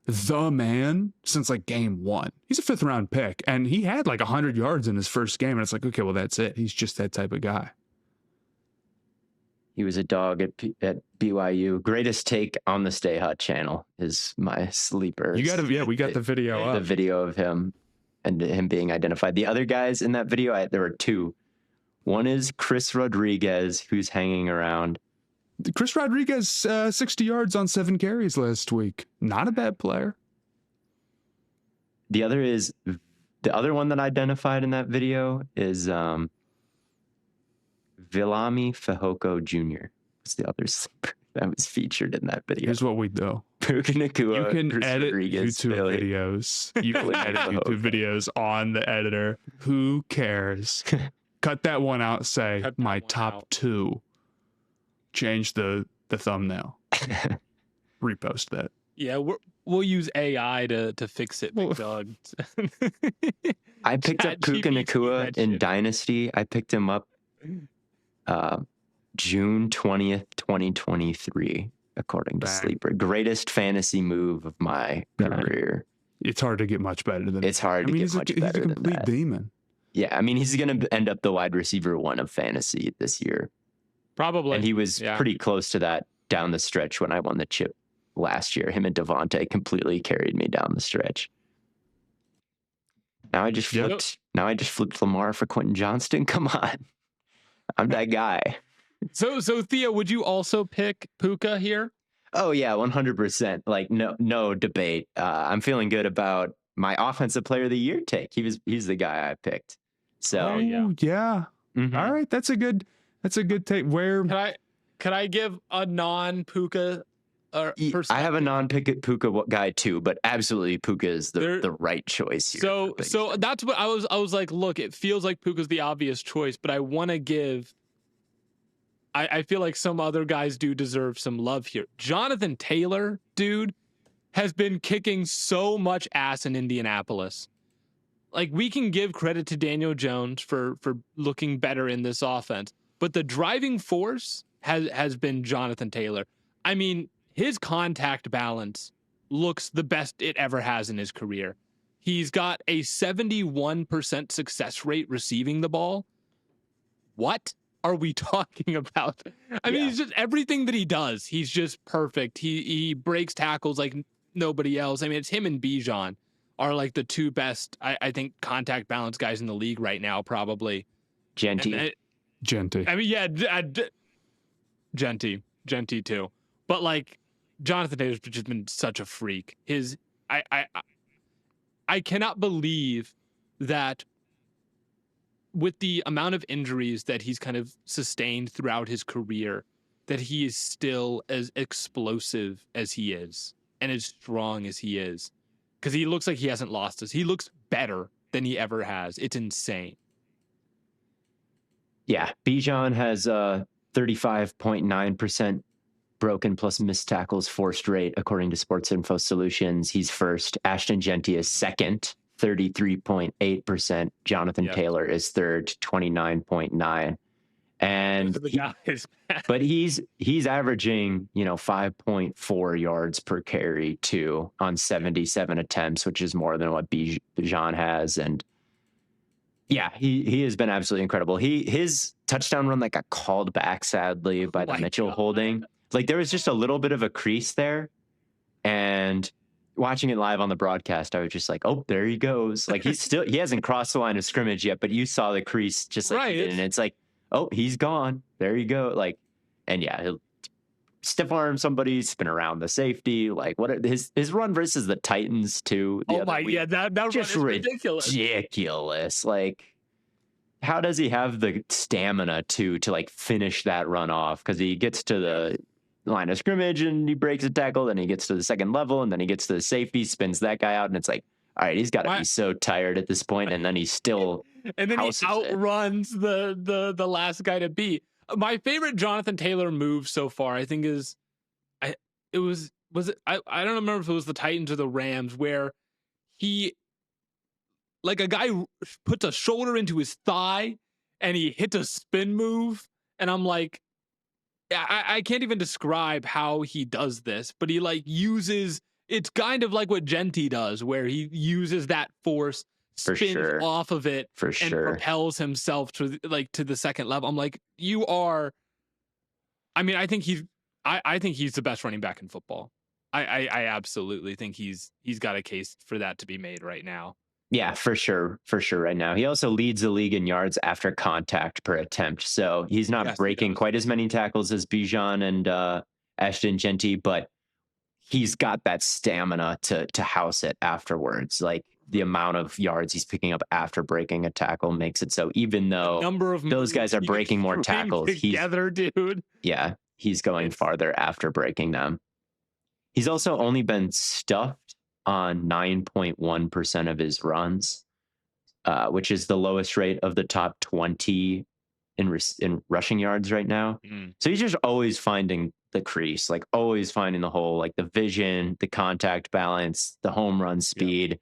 the man since like game 1. He's a 5th round pick, and he had like 100 yards in his first game, and it's like, okay, well, that's it. He's just that type of guy. He was a dog at BYU. Greatest take on the Stay Hot channel is my sleeper. We got the video up. The video of him and him being identified. The other guys in that video, there were 2. One is Chris Rodriguez, who's hanging around. Chris Rodriguez, 60 yards on 7 carries last week. Not a bad player. The other one that I identified in that video is Viliami Fehoko Jr. It's the other sleeper that was featured in that video. Here's what we do. Puka Nacua, you can Chris edit Rodriguez, YouTube videos. You can edit YouTube videos on the editor. Who cares? Cut that one out. Say my top 2. Change the thumbnail. Repost that. Yeah, we'll use AI to fix it, big dog. I picked up Puka Nacua in Dynasty. I picked him up June 20th, 2023, according to Sleeper. Greatest fantasy move of my career. It's hard to get much better than that. It's hard to get much better than that. He's a complete demon. Yeah, I mean, he's going to end up the wide receiver 1 of fantasy this year. Probably. And he was pretty close to that down the stretch when I won the chip last year. Him and Devontae completely carried me down the stretch. Now I just flipped Lamar for Quentin Johnston. Come on. I'm that guy. So Theo, would you also pick Puka here? Oh yeah, 100%. Like no debate. I'm feeling good about my offensive player of the year take. He's the guy I picked. So yeah. Mm-hmm. All right, that's a good take. Where could I give a non-Puka I have a non-Puka guy too, but absolutely Puka is the right choice here. So that's what I was like, look, it feels like Puka's the obvious choice, but I want to give I feel like some other guys do deserve some love here. Jonathan Taylor, dude, has been kicking so much ass in Indianapolis. Like, we can give credit to Daniel Jones for looking better in this offense, but the driving force has been Jonathan Taylor. I mean, his contact balance looks the best it ever has in his career. He's got a 71% success rate receiving the ball. What are we talking about? I mean, he's just everything that he does. He's just perfect. He breaks tackles like nobody else. I mean, it's him and Bijan are like the 2 best, I think, contact balance guys in the league right now, probably. Genty. I mean, yeah, Genty too. But like, Jonathan Taylor's just been such a freak. I cannot believe that with the amount of injuries that he's kind of sustained throughout his career, that he is still as explosive as he is and as strong as he is. Because he looks like he hasn't lost us. He looks better than he ever has. It's insane. Yeah, Bijan has 35.9% broken plus missed tackles forced rate, according to Sports Info Solutions. He's first. Ashton Genty is second, 33.8%. Jonathan Taylor is third, 29.9%. And but he's averaging 5.4 yards per carry too on 77 attempts, which is more than what Bijan has. And yeah, he has been absolutely incredible. His touchdown run that got called back sadly by the Mitchell holding. Like there was just a little bit of a crease there, and watching it live on the broadcast, I was just like, oh, there he goes. Like he hasn't crossed the line of scrimmage yet, but you saw the crease just like he did, and it's like, oh, he's gone. There you go. Like, and yeah, he'll stiff arm somebody, spin around the safety. Like what his run versus the Titans too. Oh my, yeah, that run is ridiculous. Ridiculous. Like, how does he have the stamina to like finish that run off? Because he gets to the line of scrimmage and he breaks a tackle, then he gets to the second level, and then he gets to the safety, spins that guy out, and it's like, all right, he's got to be so tired at this point, and then he still and then he outruns the last guy to beat. My favorite Jonathan Taylor move so far, I think, is I don't remember if it was the Titans or the Rams, where he, like, a guy puts a shoulder into his thigh and he hits a spin move, and I'm like, I can't even describe how he does this, but he like uses, it's kind of like what Genty does, where he uses that force, spins off of it, and propels himself to the second level. I'm like, I think he's the best running back in football. I absolutely think he's got a case for that to be made right now. Yeah, for sure right now. He also leads the league in yards after contact per attempt. So he's not breaking quite as many tackles as Bijan and Ashton Genty, but he's got that stamina to house it afterwards. Like the amount of yards he's picking up after breaking a tackle makes it so, even though those guys are breaking more tackles, dude. Yeah, he's going farther after breaking them. He's also only been stuffed on 9.1% of his runs, which is the lowest rate of the top 20 in rushing yards right now. So he's just always finding the crease, like always finding the hole, like the vision, the contact balance, the home run speed.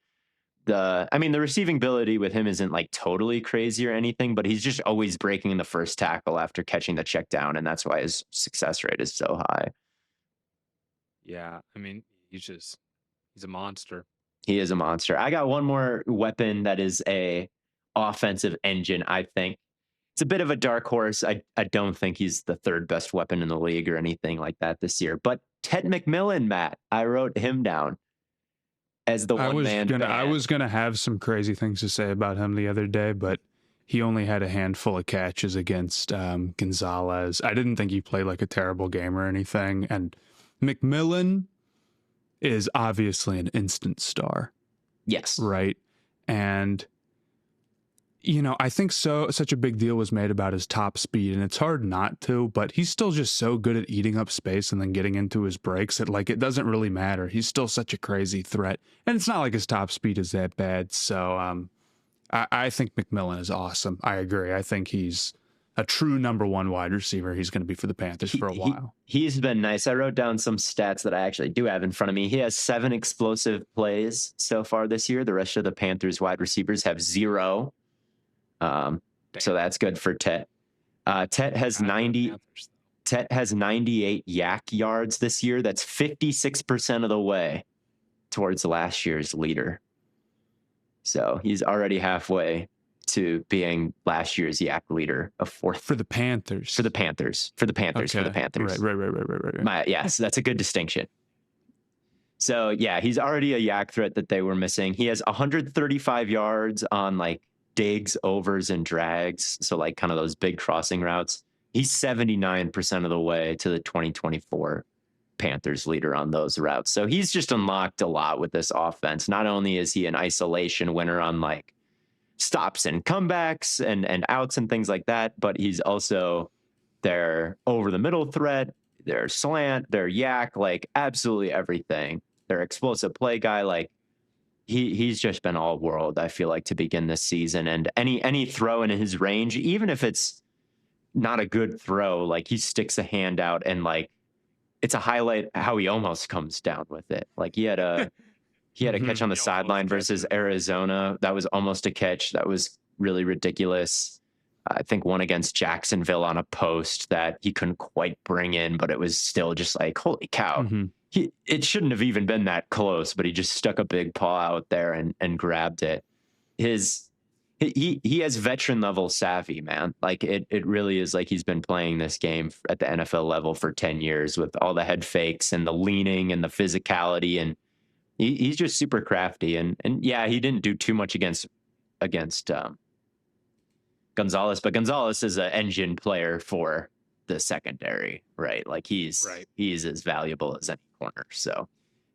The receiving ability with him isn't like totally crazy or anything, but he's just always breaking the first tackle after catching the check down, and that's why his success rate is so high. Yeah, he's a monster. He is a monster. I got one more weapon that is a offensive engine, I think. It's a bit of a dark horse. I don't think he's the third best weapon in the league or anything like that this year. But Ted McMillan, Matt, I wrote him down as the one-man band. I was going to have some crazy things to say about him the other day, but he only had a handful of catches against Gonzalez. I didn't think he played like a terrible game or anything. And McMillan is obviously an instant star. Yes. Right. And, I think such a big deal was made about his top speed, and it's hard not to, but he's still just so good at eating up space and then getting into his breaks that it doesn't really matter. He's still such a crazy threat. And it's not like his top speed is that bad. So I think McMillan is awesome. I agree. I think he's a true number one wide receiver. He's going to be for the Panthers for a while. He's been nice. I wrote down some stats that I actually do have in front of me. He has 7 explosive plays so far this year. The rest of the Panthers wide receivers have 0. So that's good for Tet. Tet has 98 yak yards this year. That's 56% of the way towards last year's leader. So he's already halfway to being last year's yak leader, a fourth for the Panthers. For the Panthers. Right. Yes, that's a good distinction. So yeah, he's already a yak threat that they were missing. He has 135 yards on like digs, overs, and drags. So like kind of those big crossing routes. He's 79% of the way to the 2024 Panthers leader on those routes. So he's just unlocked a lot with this offense. Not only is he an isolation winner on like stops and comebacks and outs and things like that, but he's also their over the middle threat, their slant, their yak, like absolutely everything. Their explosive play guy, like he's just been all world, I feel like, to begin this season. And any throw in his range, even if it's not a good throw, like he sticks a hand out and like it's a highlight how he almost comes down with it. Like he had a catch on the sideline versus Arizona. That was almost a catch. That was really ridiculous. I think one against Jacksonville on a post that he couldn't quite bring in, but it was still just like, holy cow. It shouldn't have even been that close, but he just stuck a big paw out there and grabbed it. He has veteran level savvy, man. Like it really is like he's been playing this game at the NFL level for 10 years with all the head fakes and the leaning and the physicality. And he's just super crafty. And yeah, he didn't do too much against Gonzalez, but Gonzalez is an engine player for the secondary, right? Like he's as valuable as any corner. So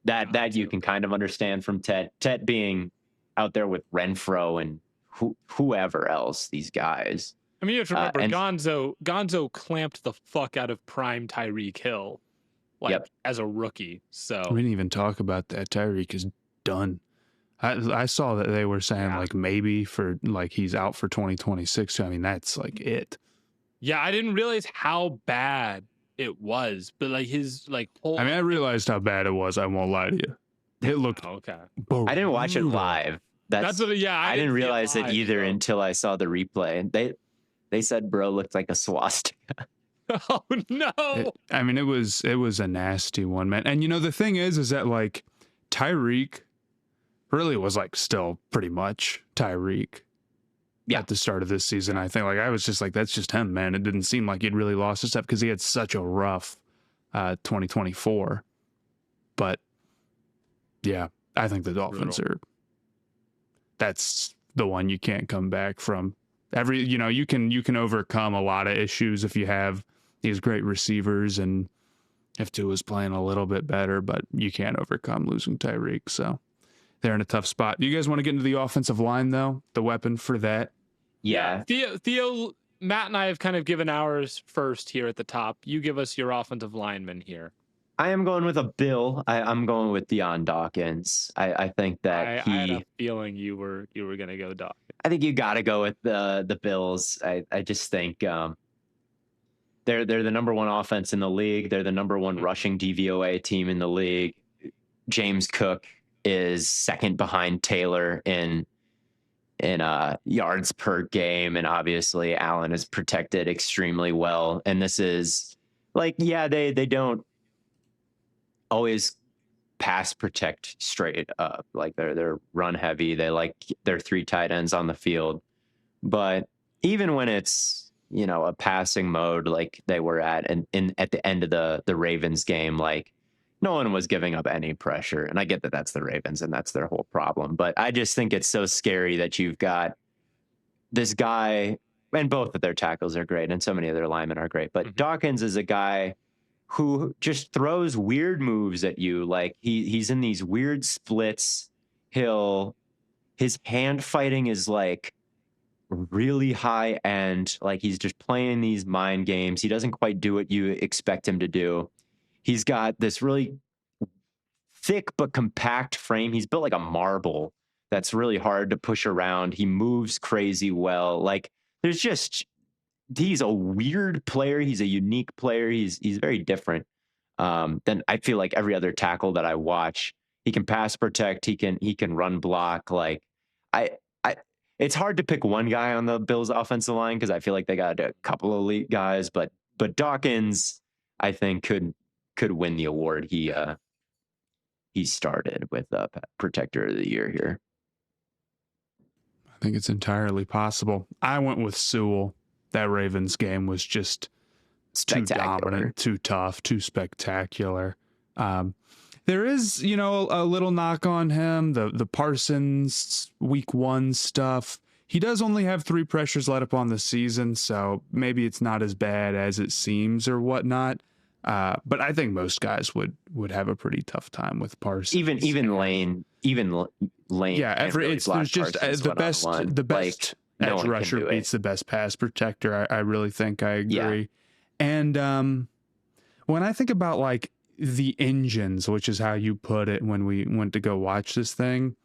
that you can kind of understand from Tet being out there with Renfro and whoever else, these guys. I mean, you have to remember Gonzo clamped the fuck out of prime Tyreek Hill, as a rookie. So we didn't even talk about that. Tyreek is done. I saw that they were saying like maybe for like he's out for 2026. I mean, that's like it. Yeah, I didn't realize how bad it was, but like his like whole. I mean, I realized how bad it was. I won't lie to you. It looked okay. Brutal. I didn't watch it live. That's what. Yeah, I didn't realize it either until I saw the replay. And they said bro looked like a swastika. Oh no! I mean, it was a nasty one, man. And you know the thing is that like Tyreek really was like still pretty much Tyreek at the start of this season. I think like I was just like, that's just him, man. It didn't seem like he'd really lost his step because he had such a rough 2024. But yeah, I think the Dolphins that's the one you can't come back from. You can overcome a lot of issues if you have these great receivers and if Tua's playing a little bit better, but you can't overcome losing Tyreek. So they're in a tough spot. Do you guys want to get into the offensive line, though? The weapon for that? Yeah. Theo, Matt and I have kind of given ours first here at the top. You give us your offensive lineman here. I am going with a Bill. I'm going with Deion Dawkins. I think that I had a feeling you were going to go Dawkins. I think you got to go with the Bills. I just think they're the number one offense in the league. They're the number one rushing DVOA team in the league. James Cook is second behind Taylor in yards per game, and obviously Allen is protected extremely well. And this is like, they don't always pass protect straight up. Like they're run heavy. They like their three tight ends on the field. But even when it's, a passing mode like they were at at the end of the Ravens game, like no one was giving up any pressure. And I get that that's the Ravens and that's their whole problem. But I just think it's so scary that you've got this guy, and both of their tackles are great and so many of their linemen are great. But Dawkins is a guy who just throws weird moves at you. Like he's in these weird splits. His hand fighting is like really high end. Like he's just playing these mind games. He doesn't quite do what you expect him to do. He's got this really thick but compact frame. He's built like a marble that's really hard to push around. He moves crazy well. Like he's a weird player. He's a unique player. He's very different than I feel like every other tackle that I watch. He can pass protect. He can run block. Like it's hard to pick one guy on the Bills offensive line because I feel like they got a couple elite guys, but Dawkins I think could win the award. He started with Protector of the Year here. I think it's entirely possible. I went with Sewell. That Ravens game was just too dominant, too tough, too spectacular. There is, a little knock on him. The Parsons week 1 stuff. He does only have 3 pressures let up on the season, so maybe it's not as bad as it seems or whatnot. But I think most guys would have a pretty tough time with Parsons. Even Lane. Yeah, there's just the best edge rusher beats the best pass protector. I really think I agree. Yeah. And when I think about like the engines, which is how you put it when we went to go watch this thing,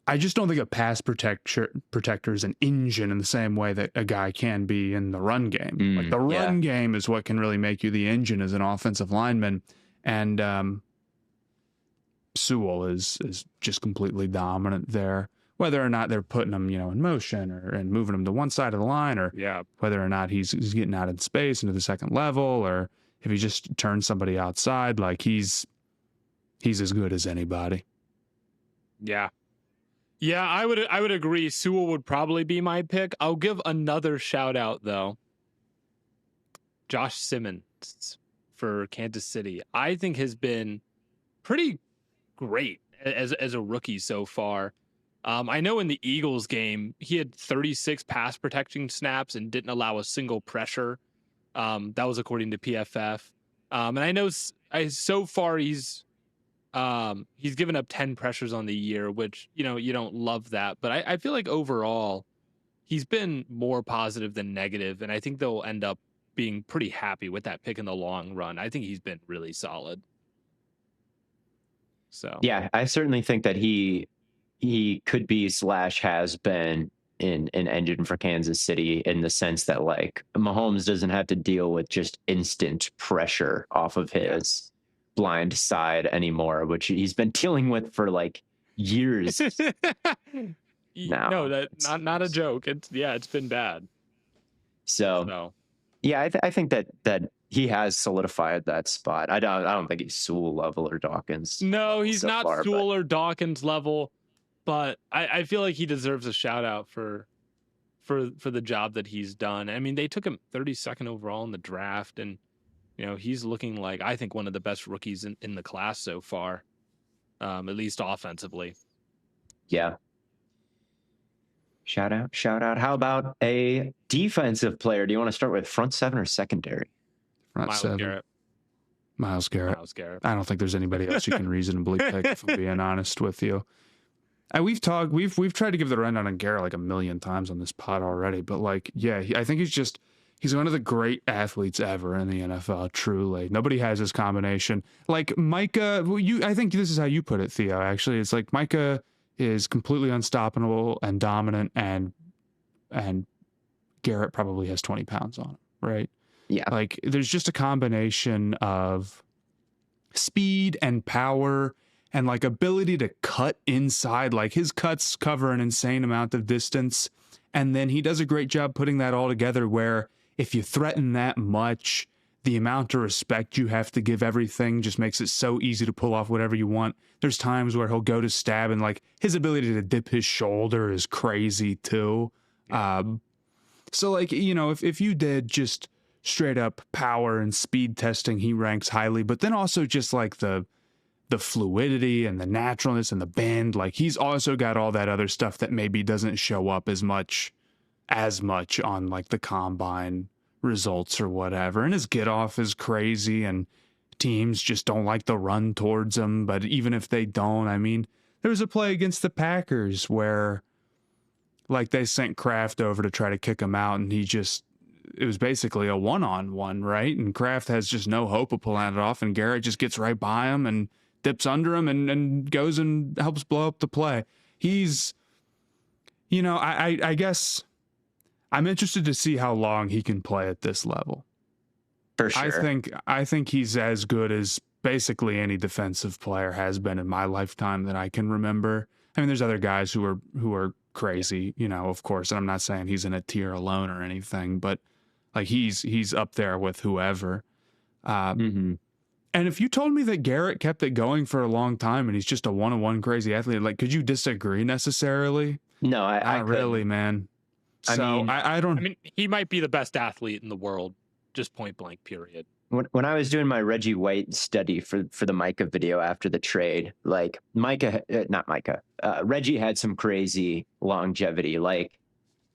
I just don't think a pass protector is an engine in the same way that a guy can be in the run game. Like the run game is what can really make you the engine as an offensive lineman. And Sewell is just completely dominant there. Whether or not they're putting him, in motion and moving him to one side of the line, or whether or not he's getting out in space into the second level, or if he just turns somebody outside, like he's as good as anybody. Yeah. Yeah, I would agree. Sewell would probably be my pick. I'll give another shout out though. Josh Simmons for Kansas City. I think has been pretty great as a rookie so far. I know in the Eagles game, he had 36 pass protection snaps and didn't allow a single pressure. That was according to PFF. And I know so far he's given up 10 pressures on the year, which, you don't love that. But I feel like overall, he's been more positive than negative. And I think they'll end up being pretty happy with that pick in the long run. I think he's been really solid. So, yeah, I certainly think that he could be / has been an engine for Kansas City in the sense that like Mahomes doesn't have to deal with just instant pressure off of his blind side anymore, which he's been dealing with for like years. Now. No, that's not a joke. It's been bad. So. Yeah, I think that he has solidified that spot. I don't think he's Sewell level or Dawkins. No, he's not Sewell or Dawkins level, but I feel like he deserves a shout out for the job that he's done. I mean, they took him 32nd overall in the draft, and he's looking like, I think, one of the best rookies in the class so far, at least offensively. Yeah. Shout out. How about a defensive player? Do you want to start with front seven or secondary? Front seven. Myles Garrett. I don't think there's anybody else you can reasonably pick, if I'm being honest with you. We've tried to give the rundown on Garrett like a million times on this pod already, but like, I think he's one of the great athletes ever in the NFL, truly. Nobody has his combination. Like Micah, I think this is how you put it, Theo, actually. It's like Micah is completely unstoppable and dominant, and Garrett probably has 20 pounds on him, right? Yeah. Like there's just a combination of speed and power and like ability to cut inside. Like his cuts cover an insane amount of distance. And then he does a great job putting that all together where if you threaten that much, the amount of respect you have to give everything just makes it so easy to pull off whatever you want. There's times where he'll go to stab and like his ability to dip his shoulder is crazy too. So like, if you did just straight up power and speed testing, he ranks highly, but then also just like the fluidity and the naturalness and the bend, like he's also got all that other stuff that maybe doesn't show up as much on like the combine results or whatever. And his get off is crazy and teams just don't like to run towards him. But even if they don't, I mean, there was a play against the Packers where like they sent Kraft over to try to kick him out, and it was basically a one-on-one, right? And Kraft has just no hope of pulling it off, and Garrett just gets right by him and dips under him and goes and helps blow up the play. He's, I guess I'm interested to see how long he can play at this level. For sure. I think he's as good as basically any defensive player has been in my lifetime that I can remember. I mean, there's other guys who are crazy, of course, and I'm not saying he's in a tier alone or anything, but like he's up there with whoever. And if you told me that Garrett kept it going for a long time and he's just a one-on-one crazy athlete, like, could you disagree necessarily? No, I not really, man. So I don't. I mean, he might be the best athlete in the world, just point blank, period. When I was doing my Reggie White study for the Micah video after the trade, like Reggie had some crazy longevity. Like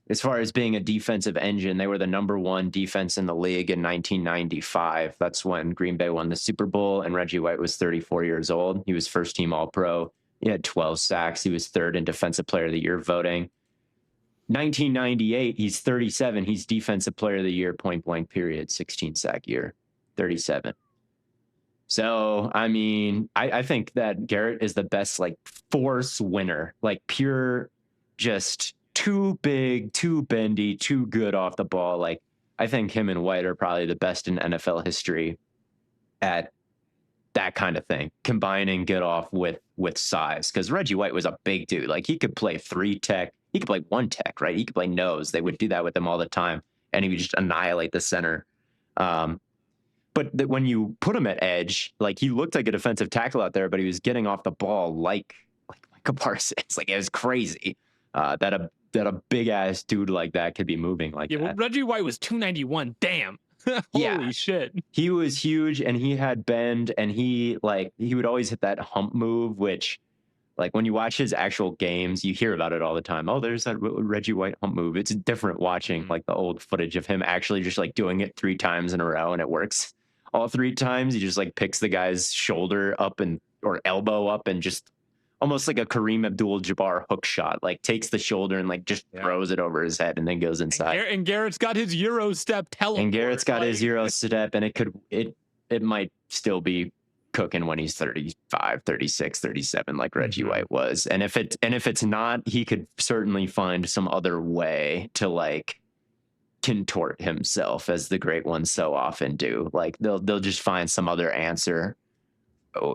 as far as being a defensive engine, they were the number one defense in the league in 1995. That's when Green Bay won the Super Bowl, and Reggie White was 34 years old. He was first team All-Pro. He had 12 sacks. He was third in Defensive Player of the Year voting. 1998, he's 37. He's Defensive Player of the Year, point blank period, 16 sack year, 37. So, I mean, I think that Garrett is the best, like, force winner, like pure, just too big, too bendy, too good off the ball. Like, I think him and White are probably the best in NFL history at that kind of thing, combining get off with size. Because Reggie White was a big dude. Like, he could play 3 tech. He could play 1 tech, right? He could play nose. They would do that with him all the time, and he would just annihilate the center. But when you put him at edge, like, he looked like a defensive tackle out there, but he was getting off the ball like a Parsons. Like, it was crazy that a big ass dude like that could be moving like that. Well, Reggie White was 291. Damn. Holy shit. He was huge, and he had bend, and he would always hit that hump move, which, like, when you watch his actual games, you hear about it all the time. Oh, there's that Reggie White hump move. It's different watching like the old footage of him actually just like doing it 3 times in a row, and it works all 3 times. He just like picks the guy's shoulder up or elbow up and just almost like a Kareem Abdul-Jabbar hook shot, like takes the shoulder and like just throws it over his head and then goes inside. And Garrett's got his Euro step teleport. And Garrett's got his Euro step, and it might still be cooking when he's 35, 36, 37 like Reggie White was. And if it's not, he could certainly find some other way to like contort himself, as the great ones so often do. Like, they'll just find some other answer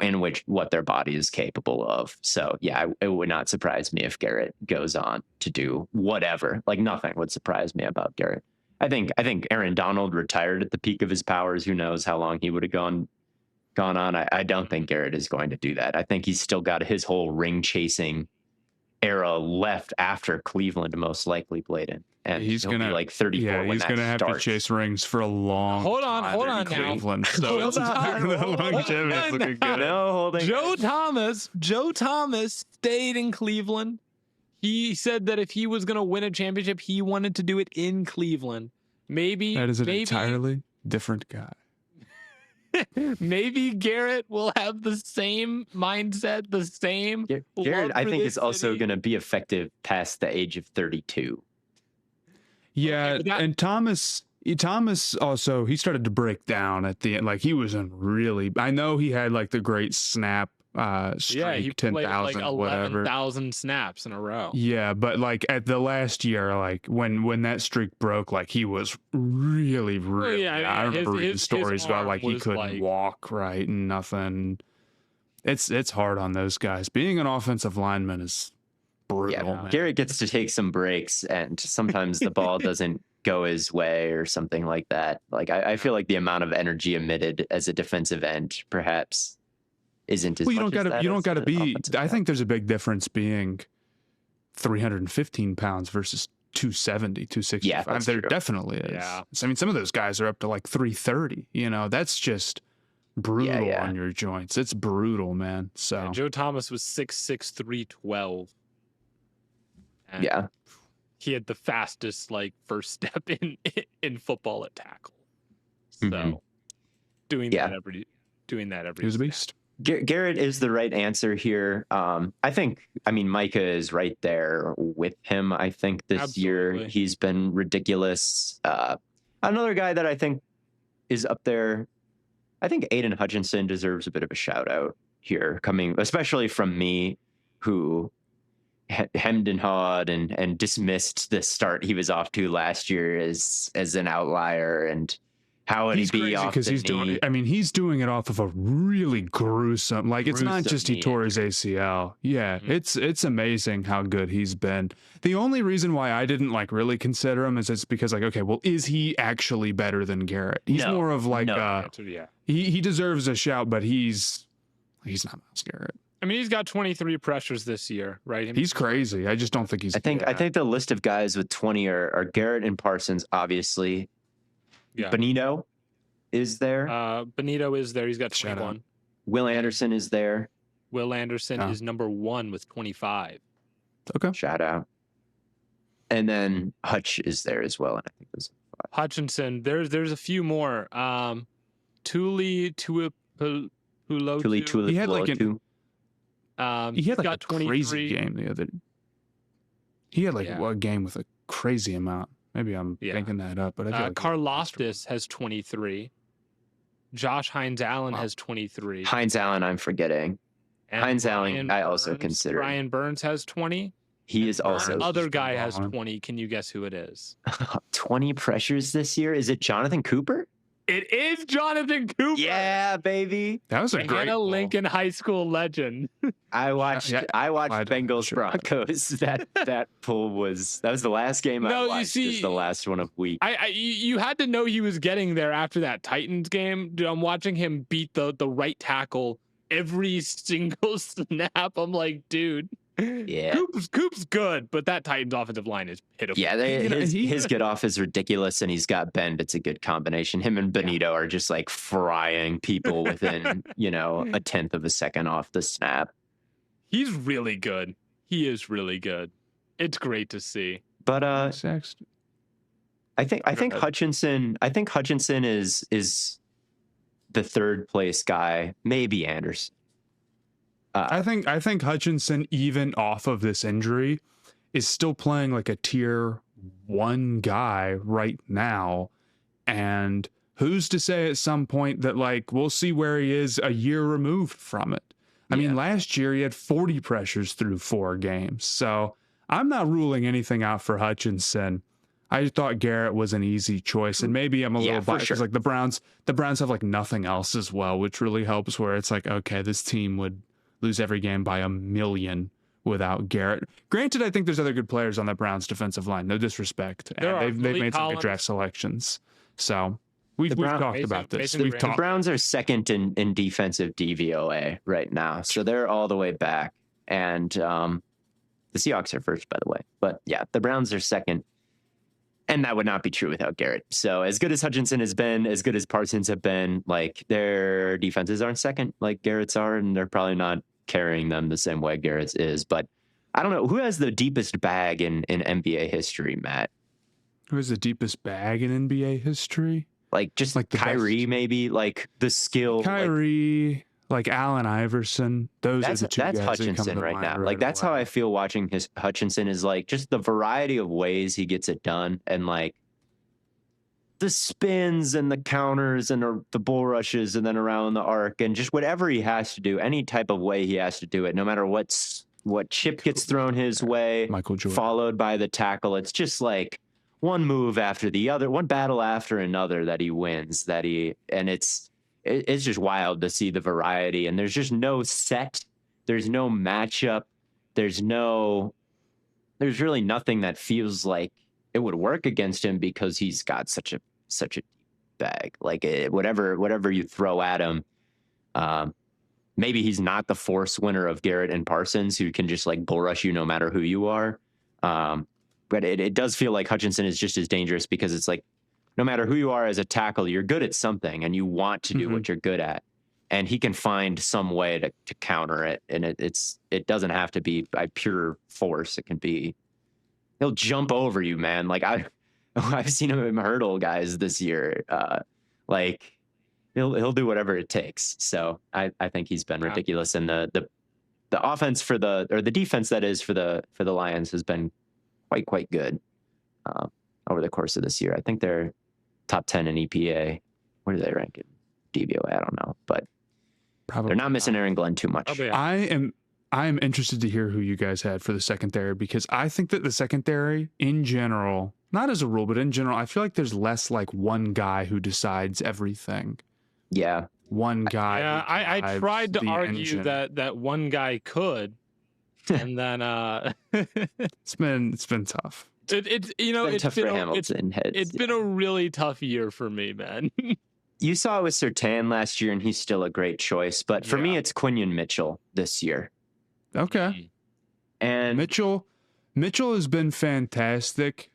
in which what their body is capable of. So yeah, it would not surprise me if Garrett goes on to do whatever. Like, nothing would surprise me about Garrett. I think Aaron Donald retired at the peak of his powers. Who knows how long he would have gone on. I don't think Garrett is going to do that. I think he's still got his whole ring chasing era left after Cleveland, most likely, Blaiden. And he's going to be like 34. Yeah, when he's going to have starts. to chase rings for a long Hold on now. Cleveland. So Hold on. Joe Thomas stayed in Cleveland. He said that if he was going to win a championship, he wanted to do it in Cleveland. That is an entirely different guy. Maybe Garrett will have the same mindset, the same. Garrett, I think, is also going to be effective past the age of 32. Yeah, and Thomas also, he started to break down at the end. Like, he was in really, I know he had like the great snap streak, he 10,000 played like whatever. 11,000 snaps in a row. Yeah, but like at the last year, like when that streak broke, like he was really I remember reading stories about like he couldn't walk right and nothing. It's hard on those guys. Being an offensive lineman is brutal. Yeah, Garrett gets to take some breaks, and sometimes the ball doesn't go his way or something like that. Like, I feel like the amount of energy emitted as a defensive end perhaps isn't as much. You don't got to be. I think there's a big difference being 315 pounds versus 270, 265. Yeah, there definitely is. Yeah. I mean, some of those guys are up to like 330. You know, that's just brutal on your joints. It's brutal, man. So Joe Thomas was 6'6", 312. And he had the fastest like first step in football at tackle. So doing that every. He was a beast. Garrett is the right answer here. I mean, Micah is right there with him. I think this year he's been ridiculous. Another guy that I think is up there, I think Aiden Hutchinson deserves a bit of a shout out here, coming especially from me, who hemmed and hawed and dismissed the start he was off to last year as an outlier. And how would he be off the knee? He's doing it off of a really gruesome, it's not just he tore his ACL. Yeah, it's amazing how good he's been. The only reason why I didn't really consider him is it's because okay, well, is he actually better than Garrett? He's more of he deserves a shout, but he's not Myles Garrett. I mean, he's got 23 pressures this year, right? He's crazy. I just don't think he's. I think the list of guys with 20 are Garrett and Parsons, obviously. Yeah. Benito is there. Benito is there. He's got 21. Will Anderson is there. Will Anderson is number 1 with 25. Okay. Shout out. And then Hutch is there as well. And I think those Hutchinson. There's a few more. Tuli Tuipulotu. Tuli He had like he had like got a 23. crazy game the other. He had like a game with a crazy amount. Maybe I'm thinking that up, but I feel like Karloftis has 23. Josh Hines Allen has 23. Hines Allen, I'm forgetting. And Hines Allen, I also consider. Brian Burns has 20. He is also. One other guy has 20. Can you guess who it is? 20 pressures this year? Is it Jonathan Cooper? It is Jonathan Cooper. Yeah, baby. That was a great ball. Lincoln High School legend. I watched Bengals Broncos. That was the last game I watched. You see, just the last one of week. You had to know he was getting there after that Titans game. Dude, I'm watching him beat the right tackle every single snap. I'm like, dude. Yeah, Coop's good, but that Titans offensive line is pitiful. Yeah, his get off is ridiculous, and he's got bend. It's a good combination. Him and Benito are just like frying people within a tenth of a second off the snap. He's really good. He is really good. It's great to see. But I think Hutchinson. I think Hutchinson is the third place guy. Maybe Anderson. I think Hutchinson, even off of this injury, is still playing like a tier 1 guy right now. And who's to say at some point that like we'll see where he is a year removed from it? I mean, last year he had 40 pressures through 4 games. So I'm not ruling anything out for Hutchinson. I thought Garrett was an easy choice, and maybe I'm a little biased because like the Browns have like nothing else as well, which really helps. Where it's like, okay, this team would lose every game by 1,000,000 without Garrett. Granted, I think there's other good players on that Browns defensive line. No disrespect. And they've made some good draft selections. So we've talked about this. The Browns are second in defensive DVOA right now. So they're all the way back. And the Seahawks are first, by the way. But yeah, the Browns are second. And that would not be true without Garrett. So as good as Hutchinson has been, as good as Parsons have been, like their defenses aren't second like Garrett's are, and they're probably not carrying them the same way Garrett's is. But I don't know. Who has the deepest bag in NBA history, Matt? Who has the deepest bag in NBA history? Like just like Kyrie, maybe? Like the skill. Kyrie, like Allen Iverson. Those are the two guys Hutchinson right now. Like that's how I feel watching Hutchinson is like just the variety of ways he gets it done, and like the spins and the counters and the bull rushes and then around the arc and just whatever he has to do, any type of way he has to do it, no matter what chip gets thrown his way, Michael Jordan, followed by the tackle. It's just like one move after the other, one battle after another that he wins. And it's just wild to see the variety. And there's just no set. There's no matchup. There's really nothing that feels like it would work against him because he's got such a deep bag. Like whatever you throw at him, maybe he's not the force winner of Garrett and Parsons, who can just like bull rush you no matter who you are. But it does feel like Hutchinson is just as dangerous because it's like, no matter who you are as a tackle, you're good at something and you want to do what you're good at. And he can find some way to counter it. And it doesn't have to be by pure force. It can be, he'll jump over you, man. Like I've seen him hurdle guys this year. Like he'll do whatever it takes. So I think he's been ridiculous. And the offense for the defense that is for the Lions has been quite good over the course of this year. I think they're top 10 in EPA. Where do they rank in DVOA? I don't know, but probably they're not missing Aaron Glenn too much. I am interested to hear who you guys had for the secondary, because I think that the secondary in general, not as a rule, but in general, I feel like there's less like one guy who decides everything. Yeah. One guy. Yeah, I tried to argue that one guy could, and then it's been tough. It's been a really tough year for me, man. You saw it with Surtain last year, and he's still a great choice. But for me, it's Quinion Mitchell this year. Okay. And Mitchell has been fantastic.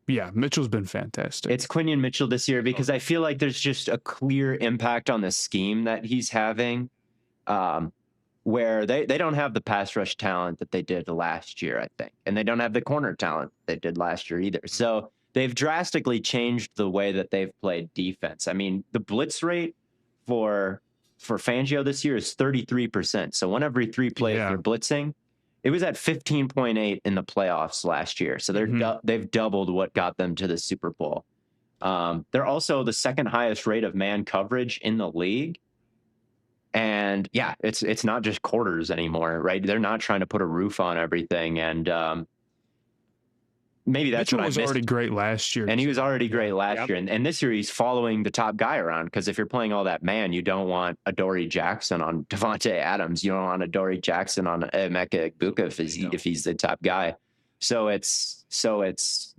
Yeah, Mitchell's been fantastic. It's Quinion Mitchell this year because I feel like there's just a clear impact on the scheme that he's having. where they don't have the pass rush talent that they did last year, I think. And they don't have the corner talent they did last year either. So they've drastically changed the way that they've played defense. I mean, the blitz rate for Fangio this year is 33%. So one every 3 plays they're blitzing. It was at 15.8 in the playoffs last year. So they've doubled what got them to the Super Bowl. They're also the second highest rate of man coverage in the league. And yeah, it's not just quarters anymore, right? They're not trying to put a roof on everything. And maybe that's Mitchell what I was missed. already great last year. And he was already great last year. And this year he's following the top guy around, because if you're playing all that man, you don't want Adoree Jackson on Devontae Adams. You don't want Adoree Jackson on Emeka Egbuka if he's the top guy. So it's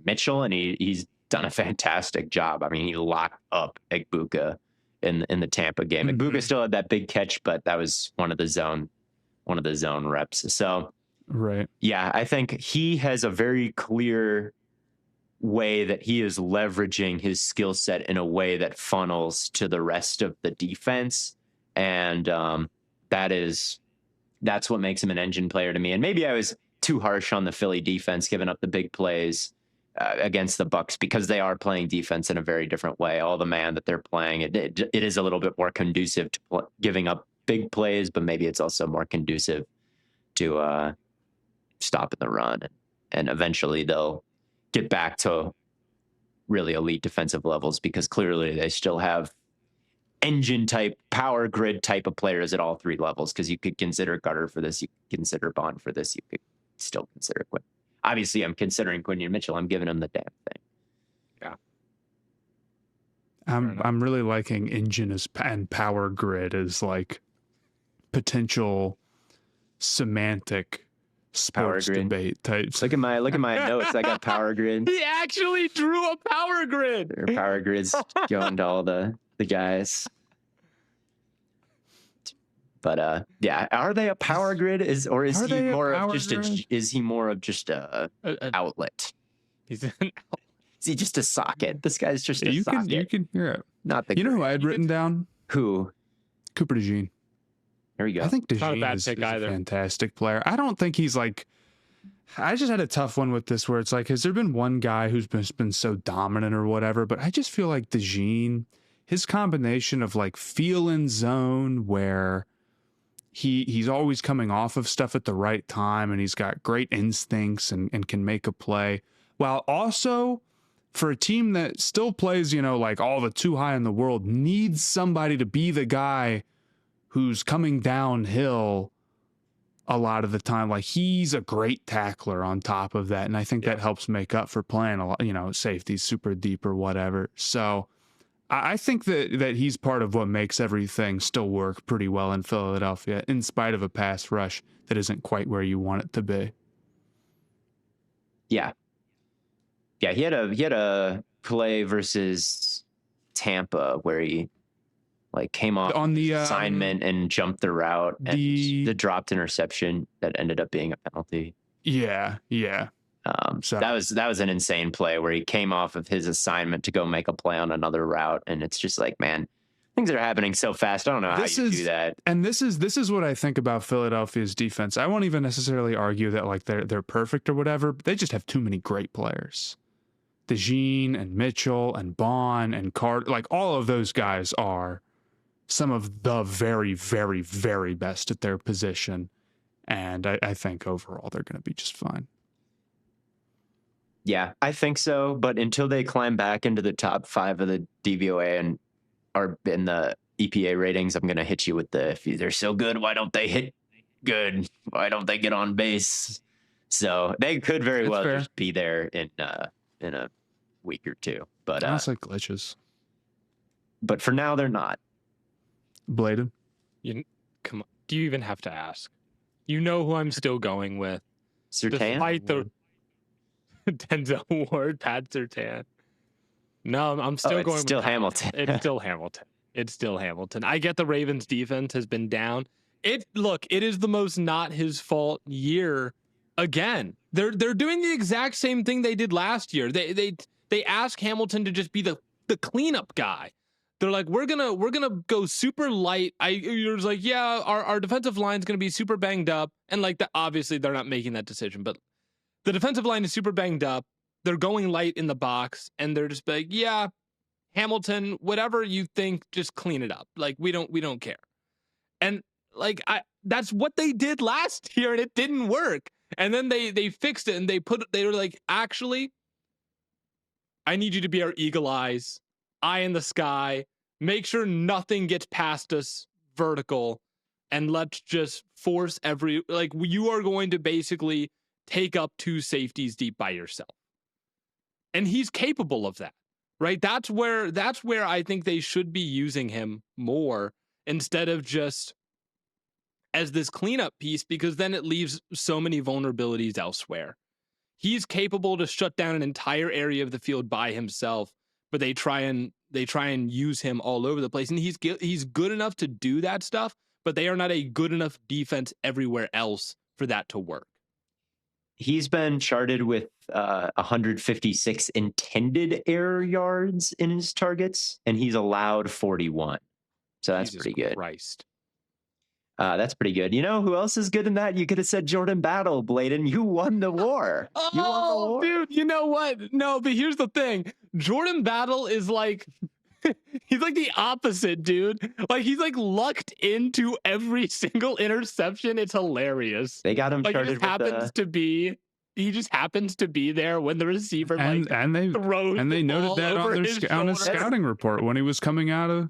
Mitchell, and he's done a fantastic job. I mean, he locked up Egbuka in the Tampa game. Egbuka still had that big catch, but that was one of the zone reps. So right. Yeah, I think he has a very clear way that he is leveraging his skill set in a way that funnels to the rest of the defense. And that's what makes him an engine player to me. And maybe I was too harsh on the Philly defense, giving up the big plays against the Bucs, because they are playing defense in a very different way. All the man that they're playing, it is a little bit more conducive to giving up big plays, but maybe it's also more conducive to stopping the run. And eventually they'll get back to really elite defensive levels, because clearly they still have engine type, power grid type of players at all 3 levels. Because you could consider Gutter for this, you could consider Bond for this, you could still consider Quinn. Obviously, I'm considering Quinion Mitchell. I'm giving him the damn thing. Yeah. I'm really liking engine and power grid as like potential semantic sports debate types. Look at my notes. I got power grid. He actually drew a power grid. Their power grids going to all the guys. But yeah, are they a power grid? Is he more of just a outlet? He's an outlet. Is he just a socket? This guy's just a socket. You can hear it. Not the. You know who I had written down? Who? Cooper DeJean. There you go. I think DeJean is a fantastic player. I don't think he's like. I just had a tough one with this, where it's like, has there been one guy who's been so dominant or whatever? But I just feel like DeJean, his combination of like feel in zone, where he's always coming off of stuff at the right time, and he's got great instincts and can make a play, while also for a team that still plays, like all the too high in the world, needs somebody to be the guy who's coming downhill a lot of the time. Like, he's a great tackler on top of that. And I think that helps make up for playing a lot, safety super deep or whatever. So I think that he's part of what makes everything still work pretty well in Philadelphia, in spite of a pass rush that isn't quite where you want it to be. Yeah. Yeah, he had a play versus Tampa where he came off on the assignment and jumped the route, and the dropped interception that ended up being a penalty. Yeah. So that was an insane play where he came off of his assignment to go make a play on another route, and it's just like, man, things are happening so fast. I don't know how you do that. And this is what I think about Philadelphia's defense. I won't even necessarily argue that like they're perfect or whatever, but they just have too many great players. DeJean and Mitchell and Bond and Carter, like all of those guys are some of the very, very, very best at their position. And I think overall they're going to be just fine. Yeah, I think so. But until they climb back into the top 5 of the DVOA and are in the EPA ratings, I'm going to hit you with if they're so good, why don't they hit good? Why don't they get on base? So they could very well just be there in a week or two. But it's like glitches. But for now, they're not. Blaiden? Come on. Do you even have to ask? You know who I'm still going with. Surtain? Despite the Denzel Ward, Pat Surtain. No, I'm still going still with Hamilton. It's still Hamilton. It's still Hamilton. I get the Ravens defense has been down. It is the most not his fault year again. They're doing the exact same thing they did last year. They ask Hamilton to just be the cleanup guy. They're like, we're gonna go super light. You're just like, yeah, our defensive line's gonna be super banged up, and like that. Obviously, they're not making that decision, but the defensive line is super banged up. They're going light in the box, and they're just like, yeah, Hamilton, whatever you think, just clean it up. Like we don't care. And like that's what they did last year, and it didn't work. And then they fixed it, and they were like, actually, I need you to be our eagle eyes, eye in the sky, make sure nothing gets past us vertical, and let's just force you are going to basically take up 2 safeties deep by yourself. And he's capable of that, right? That's where I think they should be using him more instead of just as this cleanup piece, because then it leaves so many vulnerabilities elsewhere. He's capable to shut down an entire area of the field by himself, but they try and use him all over the place, and he's good enough to do that stuff, but they are not a good enough defense everywhere else for that to work. He's been charted with 156 intended air yards in his targets, and he's allowed 41. So that's Jesus pretty good. Christ. That's pretty good. You know who else is good in that? You could have said Jordan Battle, Blaiden. You won the war. You won the war. Dude, you know what? No, but here's the thing. Jordan Battle is like, he's like the opposite, dude. Like he's like lucked into every single interception. It's hilarious. They got him like started he just happens to be there when the receiver and they throws and they noted that on his scouting report when he was coming out of.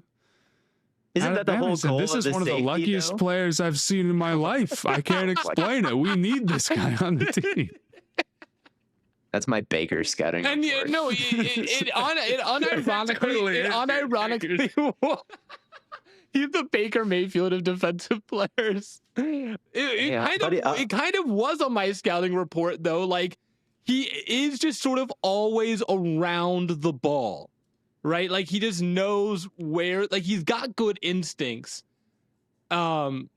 Isn't that the whole goal? This is one of the luckiest players I've seen in my life. I can't explain it. We need this guy on the team. That's my Baker scouting. And no, it unironically, he's the Baker Mayfield of defensive players. It kind of was on my scouting report though. Like he is just sort of always around the ball. Right? Like he just knows where, like he's got good instincts. And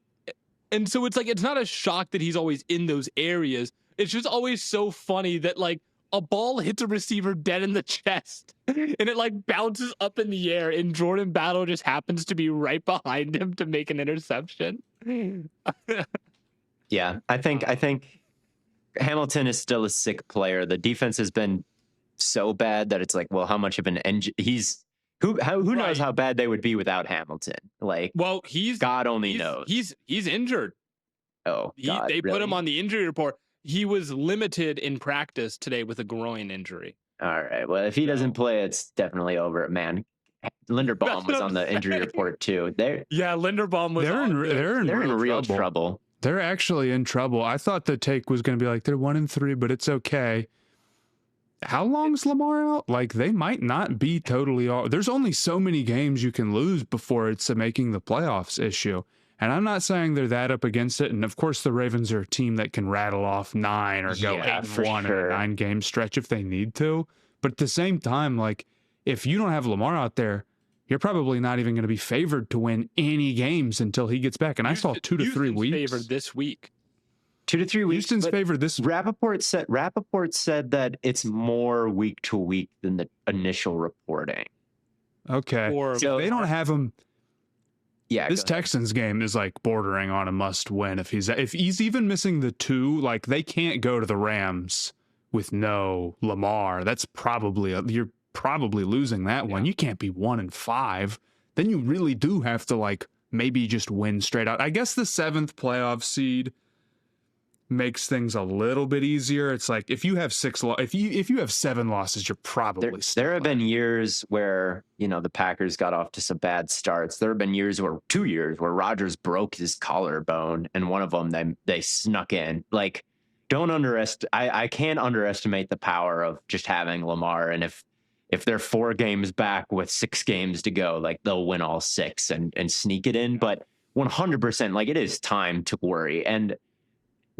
so it's like, it's not a shock that he's always in those areas. It's just always so funny that like a ball hits a receiver dead in the chest and it like bounces up in the air and Jordan Battle just happens to be right behind him to make an interception. Yeah, I think Hamilton is still a sick player. The defense has been so bad that it's like, well, how much of an engine who knows how bad they would be without Hamilton? Like, well, God only knows. He's injured. Oh, God, they put him on the injury report. He was limited in practice today with a groin injury. All right. Well, if he doesn't play, it's definitely over, man. Linderbaum was on the injury report too. Linderbaum was. They're in real trouble. They're actually in trouble. I thought the take was going to be like they're 1-3, but it's okay. How long's Lamar out? Like they might not be totally all. There's only so many games you can lose before it's a making the playoffs issue. And I'm not saying they're that up against it. And of course, the Ravens are a team that can rattle off 9 or go 8-1 in a 9-game stretch if they need to. But at the same time, like if you don't have Lamar out there, you're probably not even going to be favored to win any games until he gets back. And I saw 2 to 3 weeks. Favored this week. 2 to 3 weeks. Houston's favored this week. Rappaport said that it's more week to week than the initial reporting. Okay. So they don't have him. Yeah. This Texans game is like bordering on a must win. If he's even missing the 2, like they can't go to the Rams with no Lamar. That's you're probably losing that one. You can't be 1-5. Then you really do have to like maybe just win straight out. I guess the 7th playoff seed makes things a little bit easier. It's like if you have 7 losses, you're probably there have been years where, the Packers got off to some bad starts. There have been 2 years where Rodgers broke his collarbone, and one of them they snuck in. Like, I can't underestimate the power of just having Lamar. And if they're 4 games back with 6 games to go, like they'll win all 6 and sneak it in. But 100%, like it is time to worry. And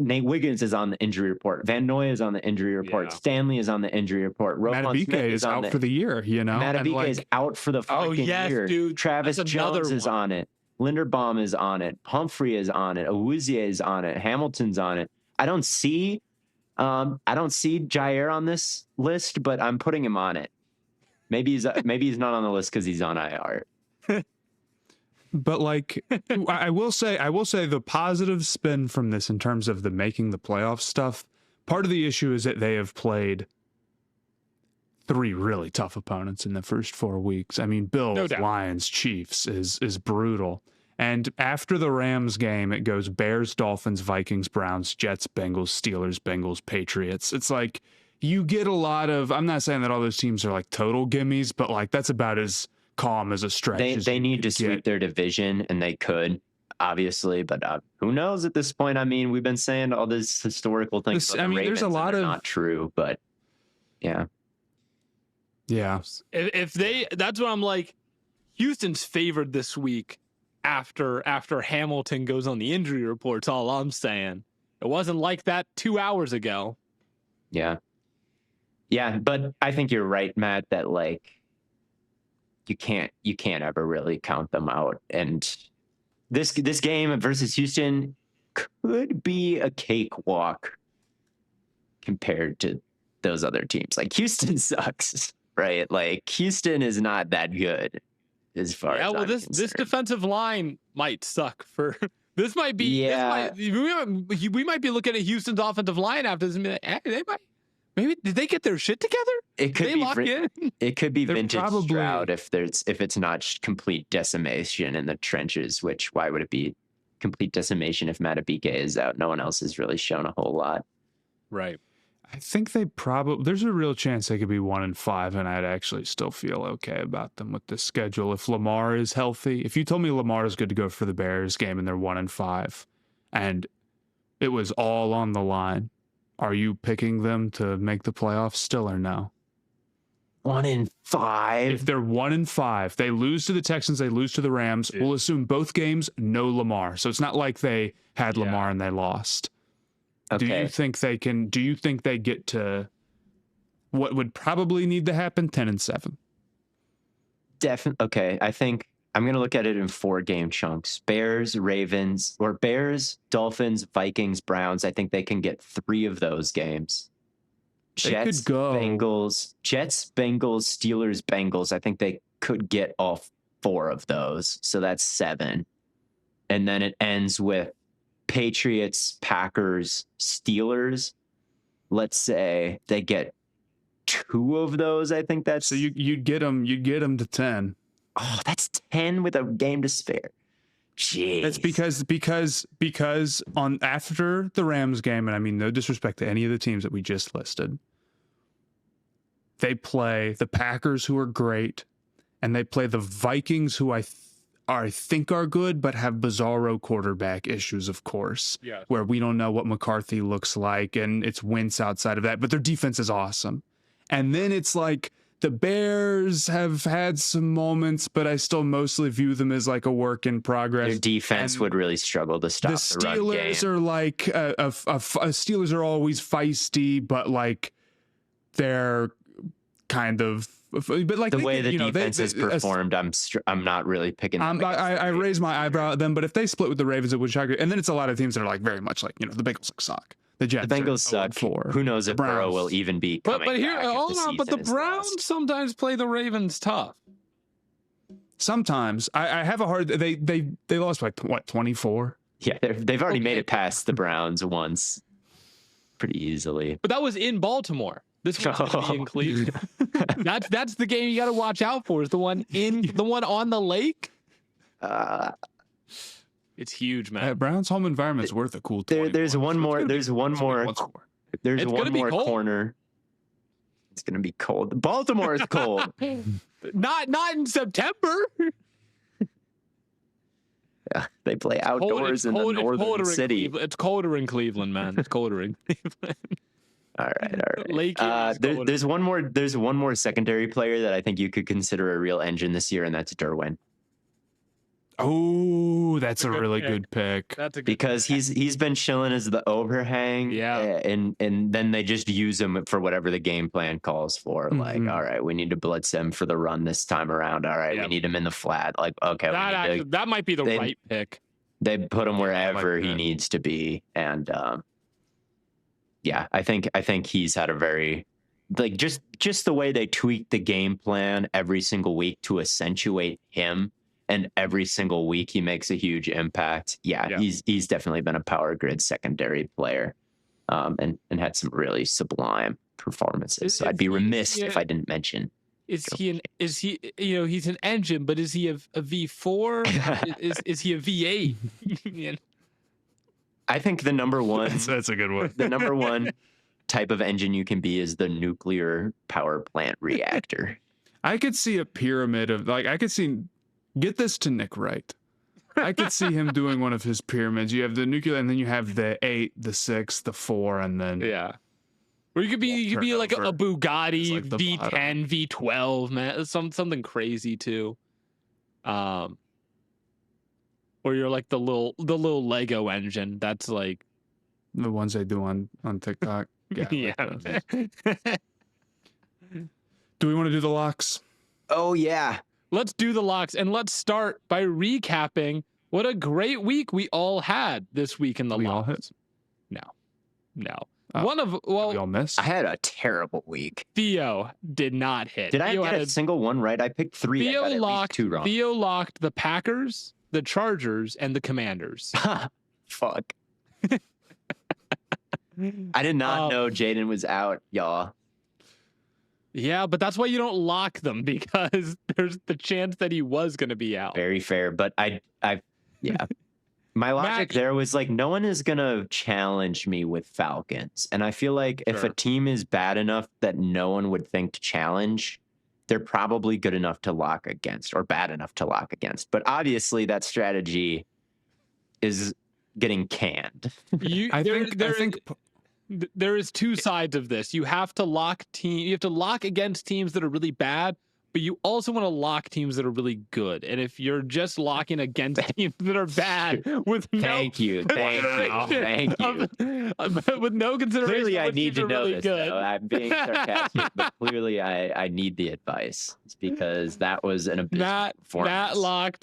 Nate Wiggins is on the injury report. Van Noy is on the injury report. Yeah. Stanley is on the injury report. Matabike is out for the year, Matabike is out for the fucking year. Dude, Travis Jones is on it. Linderbaum is on it. Humphrey is on it. Awuzie is on it. Hamilton's on it. I don't see Jair on this list, but I'm putting him on it. Maybe he's not on the list because he's on IR. But like, I will say the positive spin from this in terms of the making the playoff stuff. Part of the issue is that they have played 3 really tough opponents in the first 4 weeks. I mean, Bills, Lions, Chiefs is brutal. And after the Rams game, it goes Bears, Dolphins, Vikings, Browns, Jets, Bengals, Steelers, Bengals, Patriots. It's like you get a lot of, I'm not saying that all those teams are like total gimmies, but like that's about as calm as a stretch. They need to sweep their division, and they could, obviously, but who knows at this point? I mean, we've been saying all this historical things about the Ravens, there's a lot of not true, but yeah. If they, that's what I'm like. Houston's favored this week after Hamilton goes on the injury report's all I'm saying. It wasn't like that 2 hours ago. Yeah, but I think you're right, Matt, that like you can't ever really count them out. And this game versus Houston could be a cakewalk compared to those other teams. Like Houston sucks, right? Like Houston is not that good as far as I'm this defensive line might suck for this might be we might be looking at Houston's offensive line after this and be like, they might, maybe did they get their shit together? It could it could be vintage probably Stroud if it's not complete decimation in the trenches, which why would it be complete decimation if Matabike is out? No one else has really shown a whole lot. Right. I think they probably, there's a real chance they could be 1-5, and I'd actually still feel okay about them with this schedule. If Lamar is healthy, if you told me Lamar is good to go for the Bears game and they're 1-5 and it was all on the line, are you picking them to make the playoffs still or no? 1-5. If they're 1-5, they lose to the Texans, they lose to the Rams. We'll assume both games, no Lamar. So it's not like they had Lamar and they lost. Okay. Do you think they get to what would probably need to happen? 10-7. Definitely. Okay. I think I'm going to look at it in 4 game chunks. Bears, Dolphins, Vikings, Browns. I think they can get 3 of those games. Jets, Bengals, Steelers, Bengals. I think they could get all 4 of those. So that's 7. And then it ends with Patriots, Packers, Steelers. Let's say they get 2 of those. I think that's, so you'd get them to 10. Oh, that's 10 with a game to spare. Jeez. That's because on after the Rams game, and I mean no disrespect to any of the teams that we just listed, they play the Packers, who are great, and they play the Vikings, who I think are good, but have bizarro quarterback issues, of course, where we don't know what McCarthy looks like, and it's Wentz outside of that, but their defense is awesome. And then it's like the Bears have had some moments, but I still mostly view them as like a work in progress. Their defense would really struggle to stop the run game. The Steelers are like, Steelers are always feisty, but like they're kind of, but like the way the defense has performed, I'm not really picking them. I raise my eyebrow at them, but if they split with the Ravens, it would shock you. And then it's a lot of teams that are like very much like, the Bengals suck. The Bengals suck. Who knows if Burrow will even be coming but here, back hold on. But the Browns sometimes play the Ravens tough. Sometimes I have a hard. They lost by what, 24? Yeah, they've already made it past the Browns once, pretty easily. But that was in Baltimore. This one's gonna be in Cleveland. That's the game you got to watch out for. Is the one on the lake? It's huge, man. Brown's home environment's worth a cool 20 There's one more corner. It's gonna be cold. Baltimore is cold. not in September. Yeah, they play outdoors in the northern city. It's colder in Cleveland, man. It's colder in Cleveland. All right. There's one more secondary player that I think you could consider a real engine this year, and that's Derwin. Oh, that's a really good pick. That's a good because pick. he's been chilling as the overhang, and then they just use him for whatever the game plan calls for. Mm-hmm. Like, all right, we need to blitz him for the run this time around. All right, we need him in the flat. Like, okay, that might be the right pick. They put him wherever he needs to be, and I think he's had a very just the way they tweak the game plan every single week to accentuate him and every single week he makes a huge impact. Yeah. He's definitely been a power grid secondary player, and had some really sublime performances. So I'd be remiss if I didn't mention. Is he he's an engine, but is he a V4? is he a V8? I think the number one that's a good one. The number one type of engine you can be is the nuclear power plant reactor. I could see a pyramid of get this to Nick Wright. I could see him doing one of his pyramids. You have the nuclear, and then you have the 8, the 6, the 4, and then Or you could be like a Bugatti like V10, bottom. V12, man. Something crazy too. Or you're like the little Lego engine. That's like the ones they do on TikTok. Yeah. Do we want to do the locks? Oh yeah. Let's do the locks, and let's start by recapping what a great week we all had this week in the locks. No. We all missed. I had a terrible week. Theo did not hit. Did I get a single one right? I picked 3. Theo I got locked 2 wrong. Theo locked the Packers, the Chargers, and the Commanders. Fuck. I did not know Jaden was out, y'all. Yeah, but that's why you don't lock them, because there's the chance that he was going to be out. Very fair, but yeah. My logic there was like, no one is going to challenge me with Falcons. And I feel like if a team is bad enough that no one would think to challenge, they're probably good enough to lock against, or bad enough to lock against. But obviously that strategy is getting canned. I think there is 2 sides of this. You have to lock against teams that are really bad, but you also want to lock teams that are really good. And if you're just locking against teams that are bad with thank you. With no consideration, clearly I need to know really this. Though. I'm being sarcastic, but clearly I need the advice. It's because that was an abysmal performance.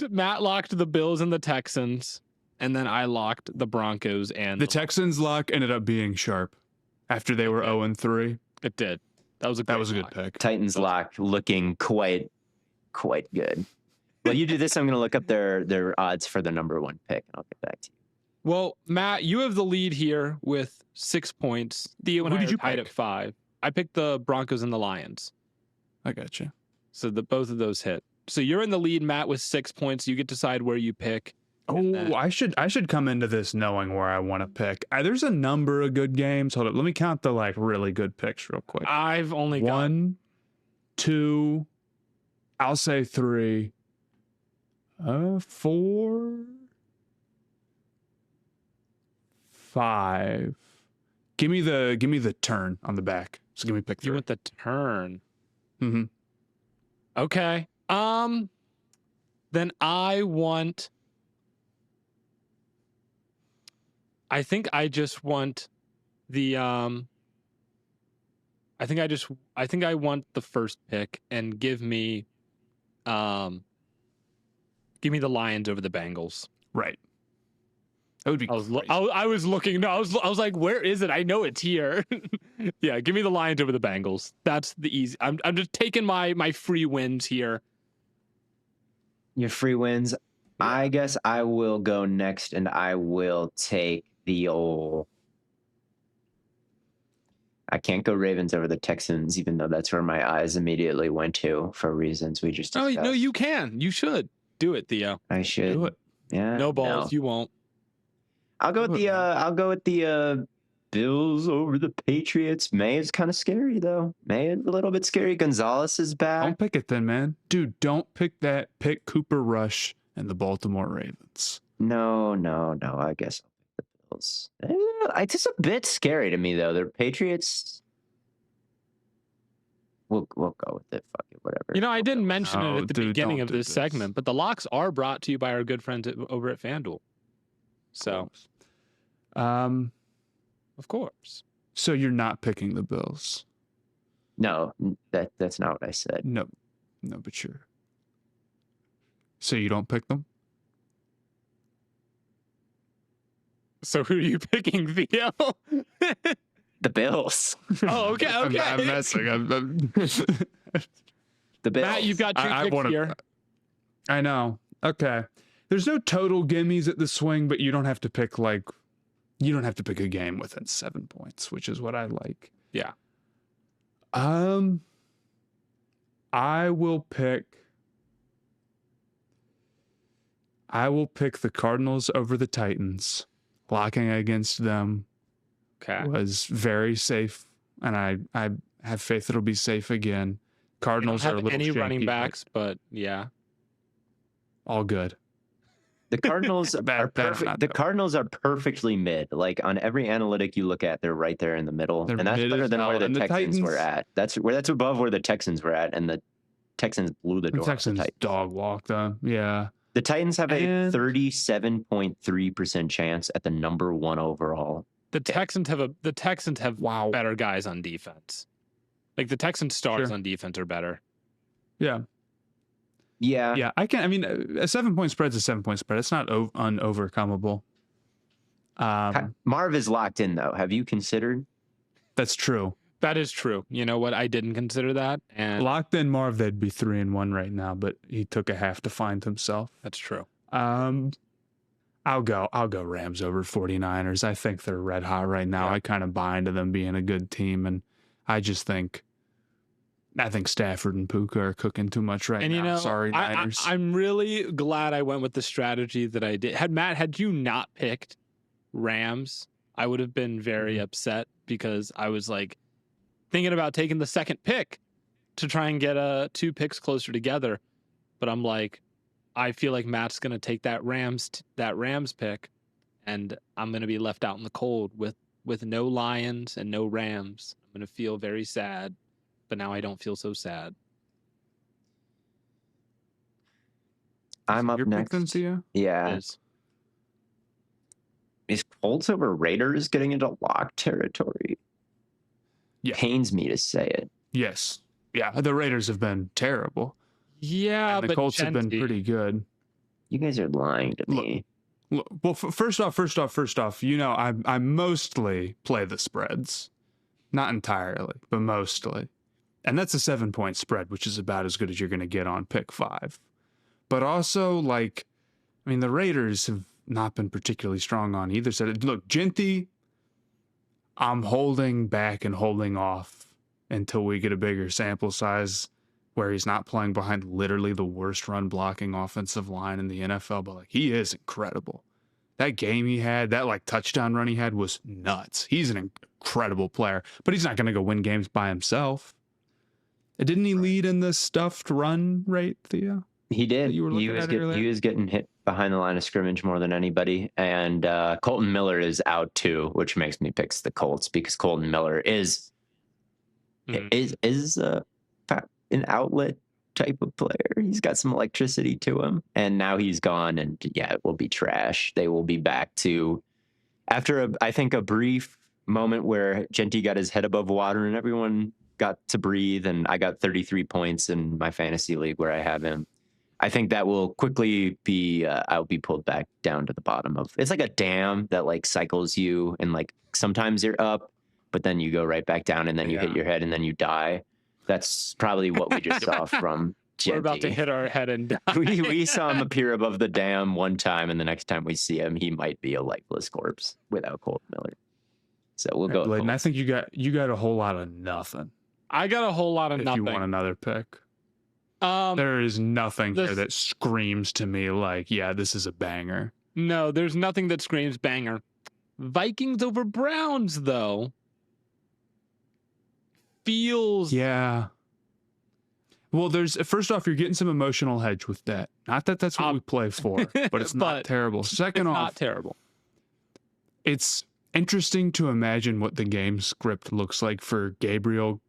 Matt locked the Bills and the Texans, and then I locked the Broncos and the Texans lock ended up being sharp after they were 0-3. It did. That was a good pick. Titans lock looking quite good. Well, you do this, I'm going to look up their odds for the number 1 pick, and I'll get back to you. Well, Matt, you have the lead here with 6 points. Theo and I are tied at 5. I picked the Broncos and the Lions. I got you. So both of those hit. So you're in the lead, Matt, with 6 points. You get to decide where you pick. Oh, I should come into this knowing where I want to pick. There's a number of good games. Hold up, let me count the really good picks real quick. I've only 1, 2, I'll say 3, 4, 5. Give me the turn on the back. So give me pick 3. You want the turn? Mm-hmm. Okay. Then I want. I think I just want the I think I want the first pick, and give me the Lions over the Bengals. Right. That would be I was looking. No, I was like, where is it? I know it's here. Yeah, give me the Lions over the Bengals. That's the easy. I'm just taking my free wins here. Your free wins. Yeah. I guess I will go next, and I will take the old. I can't go Ravens over the Texans, even though that's where my eyes immediately went to for reasons we just discussed. Oh no, you can. You should do it, Theo. I should do it. Yeah. No balls. No. You won't. I'll go with the Bills over the Patriots. May is kind of scary though. May is a little bit scary. Gonzalez is back. Don't pick it then, man. Dude, don't pick that. Pick Cooper Rush and the Baltimore Ravens. No. I guess I'll pick the Bills. It's just a bit scary to me though. The Patriots. We'll go with it. Fuck it, whatever. You know, I didn't mention it at the beginning of this segment, but the locks are brought to you by our good friends over at FanDuel. So, of course. So you're not picking the Bills? No, that's not what I said. No, but sure. So you don't pick them? So who are you picking, Theo? The Bills. Oh, okay. I'm messing. The Bills. Matt, you've got 2 picks here. I know. Okay. There's no total gimmies at the swing, but you don't have to pick a game within 7 points, which is what I like. Yeah. I will pick the Cardinals over the Titans. Locking against them was very safe, and I have faith it'll be safe again. Cardinals are a little any shaky, running backs, but yeah, all good. The Cardinals are perfect. The Cardinals are perfectly mid. Like on every analytic you look at, they're right there in the middle, and that's better than where the Texans were at. That's above where the Texans were at, and the Texans blew the door. The Texans dog walked them. Yeah. The Titans have a 37.3% chance at the number 1 overall. The Texans have better guys on defense. Like the Texans stars on defense are better. Yeah. I mean, a 7-point spread is a 7-point spread. It's not unovercomable. Marv is locked in though. Have you considered? That's true. That is true. You know what? I didn't consider that. And locked in Marv, they'd be 3-1 right now, but he took a half to find himself. That's true. I'll go Rams over 49ers. I think they're red hot right now. I kind of buy into them being a good team, and I think Stafford and Puka are cooking too much right now. Sorry, Niners. I'm really glad I went with the strategy that I did. Had you not picked Rams, I would have been very upset because I was like thinking about taking the second pick to try and get 2 picks closer together. But I'm like, I feel like Matt's going to take that Rams pick, and I'm going to be left out in the cold with no Lions and no Rams. I'm going to feel very sad, but now I don't feel so sad. I'm up next. Yeah. Is Colts over Raiders getting into lock territory? Yeah. Pains me to say it. Yes. Yeah, the Raiders have been terrible. Yeah, and the Colts have been pretty good. You guys are lying to me. Look, well, first off, I mostly play the spreads. Not entirely, but mostly. And that's a 7-point spread, which is about as good as you're going to get on pick 5. But also, the Raiders have not been particularly strong on either side. Look, Genty, I'm holding back and holding off until we get a bigger sample size where he's not playing behind literally the worst run blocking offensive line in the NFL. But he is incredible. That game he had, that touchdown run he had was nuts. He's an incredible player, but he's not going to go win games by himself. Didn't he lead in the stuffed run rate, Theo? He did. He was getting hit behind the line of scrimmage more than anybody. And Colton Miller is out too, which makes me pick the Colts because Colton Miller is an outlet type of player. He's got some electricity to him, and now he's gone, and it will be trash. They will be back to after I think a brief moment where Genty got his head above water and everyone got to breathe, and I got 33 points in my fantasy league where I have him. I think that will quickly be I'll be pulled back down to the bottom of. It's like a dam that cycles you, and sometimes you're up, but then you go right back down, and then you hit your head, and then you die. That's probably what we just saw from Genty. We're about to hit our head and die. we saw him appear above the dam one time, and the next time we see him, he might be a lifeless corpse without Colton Miller. So we'll go. Blaiden, I think you got a whole lot of nothing. I got a whole lot of nothing. If you want another pick. There is nothing here that screams to me this is a banger. No, there's nothing that screams banger. Vikings over Browns, though. Feels. Yeah. Well, first off, you're getting some emotional hedge with that. Not that that's what we play for, but it's not terrible. Second off, not terrible. It's interesting to imagine what the game script looks like for Gabriel.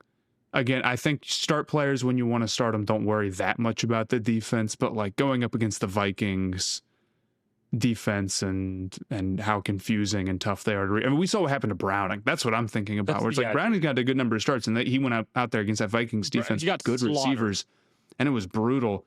Again, I think start players when you want to start them. Don't worry that much about the defense, but going up against the Vikings defense and how confusing and tough they are to read. I mean, we saw what happened to Browning. That's what I'm thinking about. Where it's Browning got a good number of starts, and he went out there against that Vikings defense with good receivers, and it was brutal.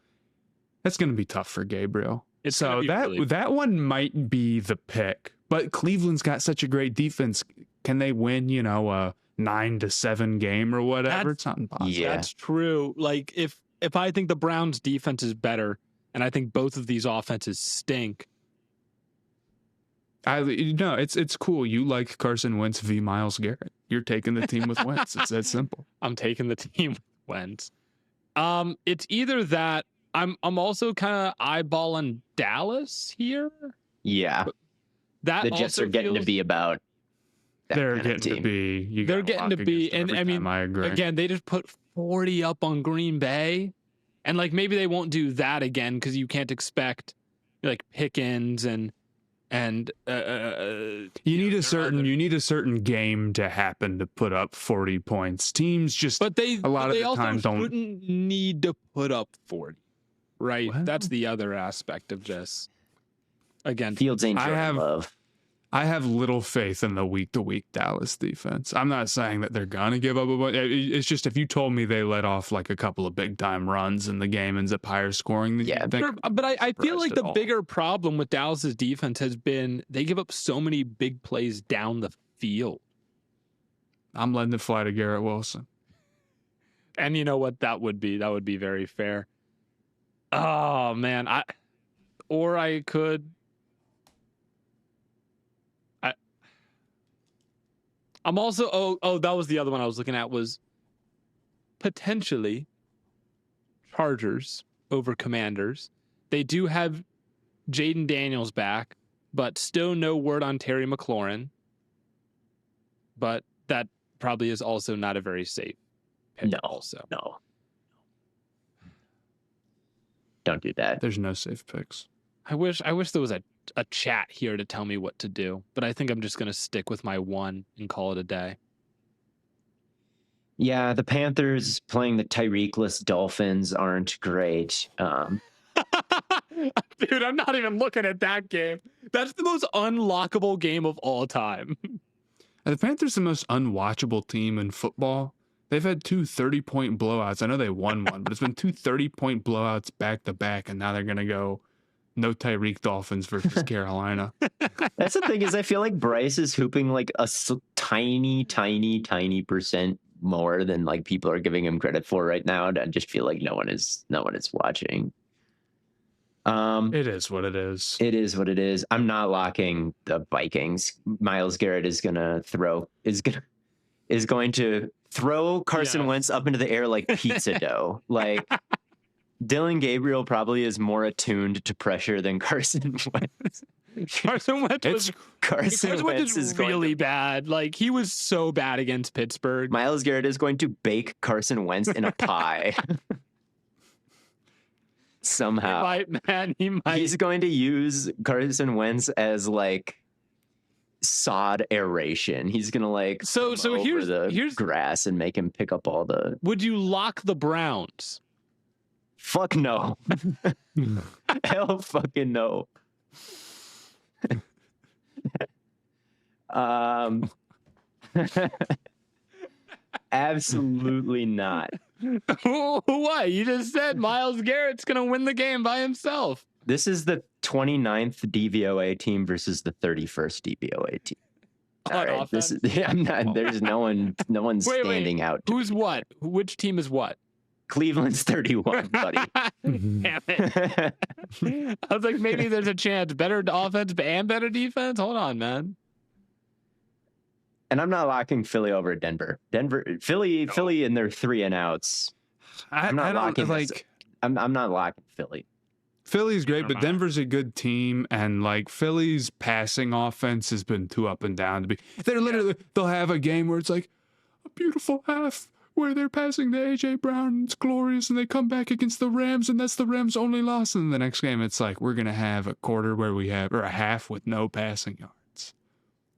That's going to be tough for Gabriel. So that one might be the pick. But Cleveland's got such a great defense. Can they win? A 9-7 game or whatever? It's not impossible. Yeah. That's true. If I think the Browns defense is better And I think both of these offenses stink. It's cool. You like Carson Wentz v. Myles Garrett. You're taking the team with Wentz. It's that simple. I'm taking the team with Wentz. It's either that. I'm also kind of eyeballing Dallas here. Yeah, that the Jets are getting to be about. They're getting to be. They're getting to be, and I mean, I agree. Again, they just put 40 up on Green Bay, and like maybe they won't do that again because you can't expect like Pickens and you need a certain game to happen to put up 40 points. Teams just a lot of the time don't need to put up 40. Right, well, that's the other aspect of this. Again, Fields ain't Jordan Love. I have little faith in the week-to-week Dallas defense. I'm not saying that they're gonna give up a bunch. It's just if you told me they let off like a couple of big-time runs and the game ends up higher scoring, then yeah. But I feel like the bigger problem with Dallas's defense has been they give up so many big plays down the field. I'm letting it fly to Garrett Wilson. And you know what? That would be very fair. Oh man, I'm also that was the other one I was looking at was potentially Chargers over Commanders. They do have Jaden Daniels back, but still no word on Terry McLaurin. But that probably is also not a very safe pick. No. Don't do that. There's no safe picks. I wish there was a chat here to tell me what to do, but I think I'm just going to stick with my one and call it a day. Yeah, the Panthers playing the Tyreek-less Dolphins aren't great. Dude, I'm not even looking at that game. That's the most unlockable game of all time. The Panthers are the most unwatchable team in football. They've had 2 30-point blowouts. I know they won one, but it's been 2 30-point blowouts back-to-back, and now they're going to go no Tyreek Dolphins versus Carolina. That's the thing is I feel like Bryce is hooping like a tiny percent more than like people are giving him credit for right now. And I just feel like no one is watching. It is what it is. It is what it is. I'm not locking the Vikings. Myles Garrett is going to throw Carson Wentz up into the air like pizza dough. Like Dylan Gabriel probably is more attuned to pressure than Carson Wentz. Carson Wentz is really bad. Like he was so bad against Pittsburgh. Myles Garrett is going to bake Carson Wentz in a pie. Somehow. He might. He's going to use Carson Wentz as like sod aeration. He's gonna like here's the grass and make him pick up all the. Would you lock the Browns? Fuck no. Hell fucking no. Absolutely not. What? You just said Myles Garrett's gonna win the game by himself. This is the 29th DVOA team versus the 31st DVOA team. All right, this is, I'm not. There's no one standing out. Who's what? Which team is what? Cleveland's 31, buddy. Damn it! I was like, maybe there's a chance. Better offense and better defense. Hold on, man. And I'm not locking Philly over Denver. Philly, and their 3 and outs. I'm not locking Philly. Philly's great, but Denver's a good team, and like Philly's passing offense has been too up and down to be. They'll have a game where it's like a beautiful half where they're passing to AJ Brown, and it's glorious, and they come back against the Rams, and that's the Rams' only loss. And the next game, it's like we're gonna have a quarter where or a half with no passing yards.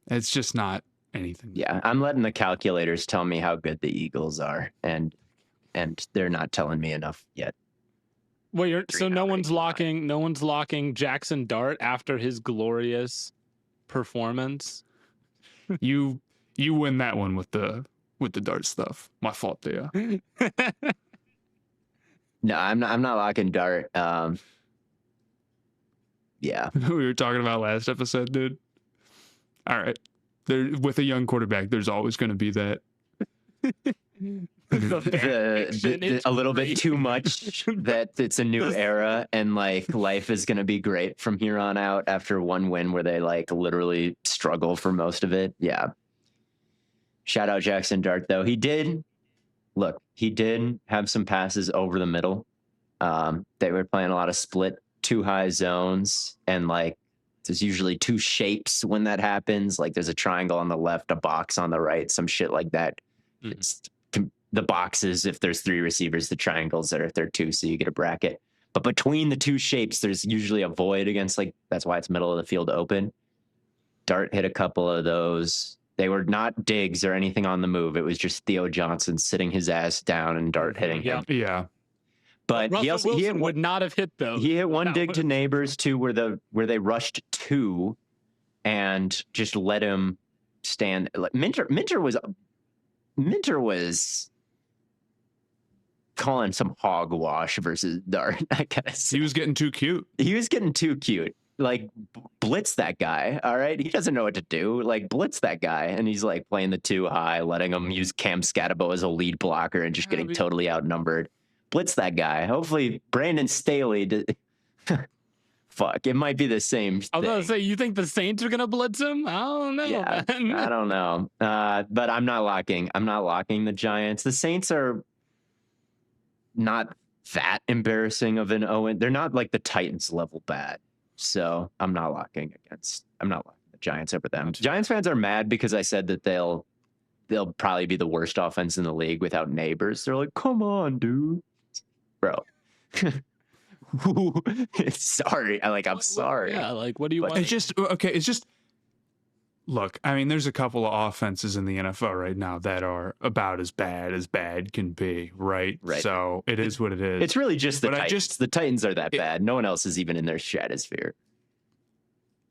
It's just not anything. Yeah, I'm letting the calculators tell me how good the Eagles are, and they're not telling me enough yet. Well, no one's locking Jackson Dart after his glorious performance. You win that one with the Dart stuff. My fault there. No, I'm not locking Dart. Yeah. We were talking about last episode, dude. All right. With a young quarterback, there's always going to be that. a little bit too much that it's a new era and like life is going to be great from here on out after one win where they like literally struggle for most of it. Yeah. Shout out Jackson Dart though. He did have some passes over the middle. They were playing a lot of split 2 high zones, and like there's usually 2 shapes when that happens. Like there's a triangle on the left, a box on the right, some shit like that. It's the boxes if there's 3 receivers, the triangles are if there are 2, so you get a bracket. But between the 2 shapes, there's usually a void against, like, that's why it's middle of the field open. Dart hit a couple of those. They were not digs or anything on the move. It was just Theo Johnson sitting his ass down and Dart hitting him. Yeah. But he would not have hit those. He hit one dig to Neighbors too, where they rushed 2 and just let him stand. Like Minter was calling some hogwash versus Dart, I guess. He was getting too cute. Like, blitz that guy, all right? He doesn't know what to do. Like, blitz that guy. And he's, like, playing the 2 high, letting him use Cam Scatabo as a lead blocker and just getting totally outnumbered. Blitz that guy. Hopefully, Brandon Staley... Fuck, it might be the same thing. I was going to say, you think the Saints are going to blitz him? I don't know, yeah, man. I don't know. But I'm not locking the Giants. The Saints are not that embarrassing of an Owen. They're not, like, the Titans level bad. So I'm not locking the Giants over them. Giants fans are mad because I said that they'll probably be the worst offense in the league without Neighbors. They're like, come on, dude. Bro. Sorry. I'm sorry. Yeah, like, what do you want? It's just, look, I mean, there's a couple of offenses in the NFL right now that are about as bad can be, right? So it is what it is. It's really just the Titans. The Titans are that bad. No one else is even in their stratosphere.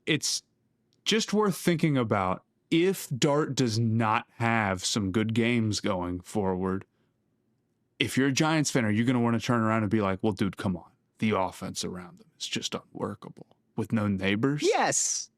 It's just worth thinking about. If Dart does not have some good games going forward, if you're a Giants fan, are you going to want to turn around and be like, well, dude, come on. The offense around them is just unworkable with no Neighbors. Yes.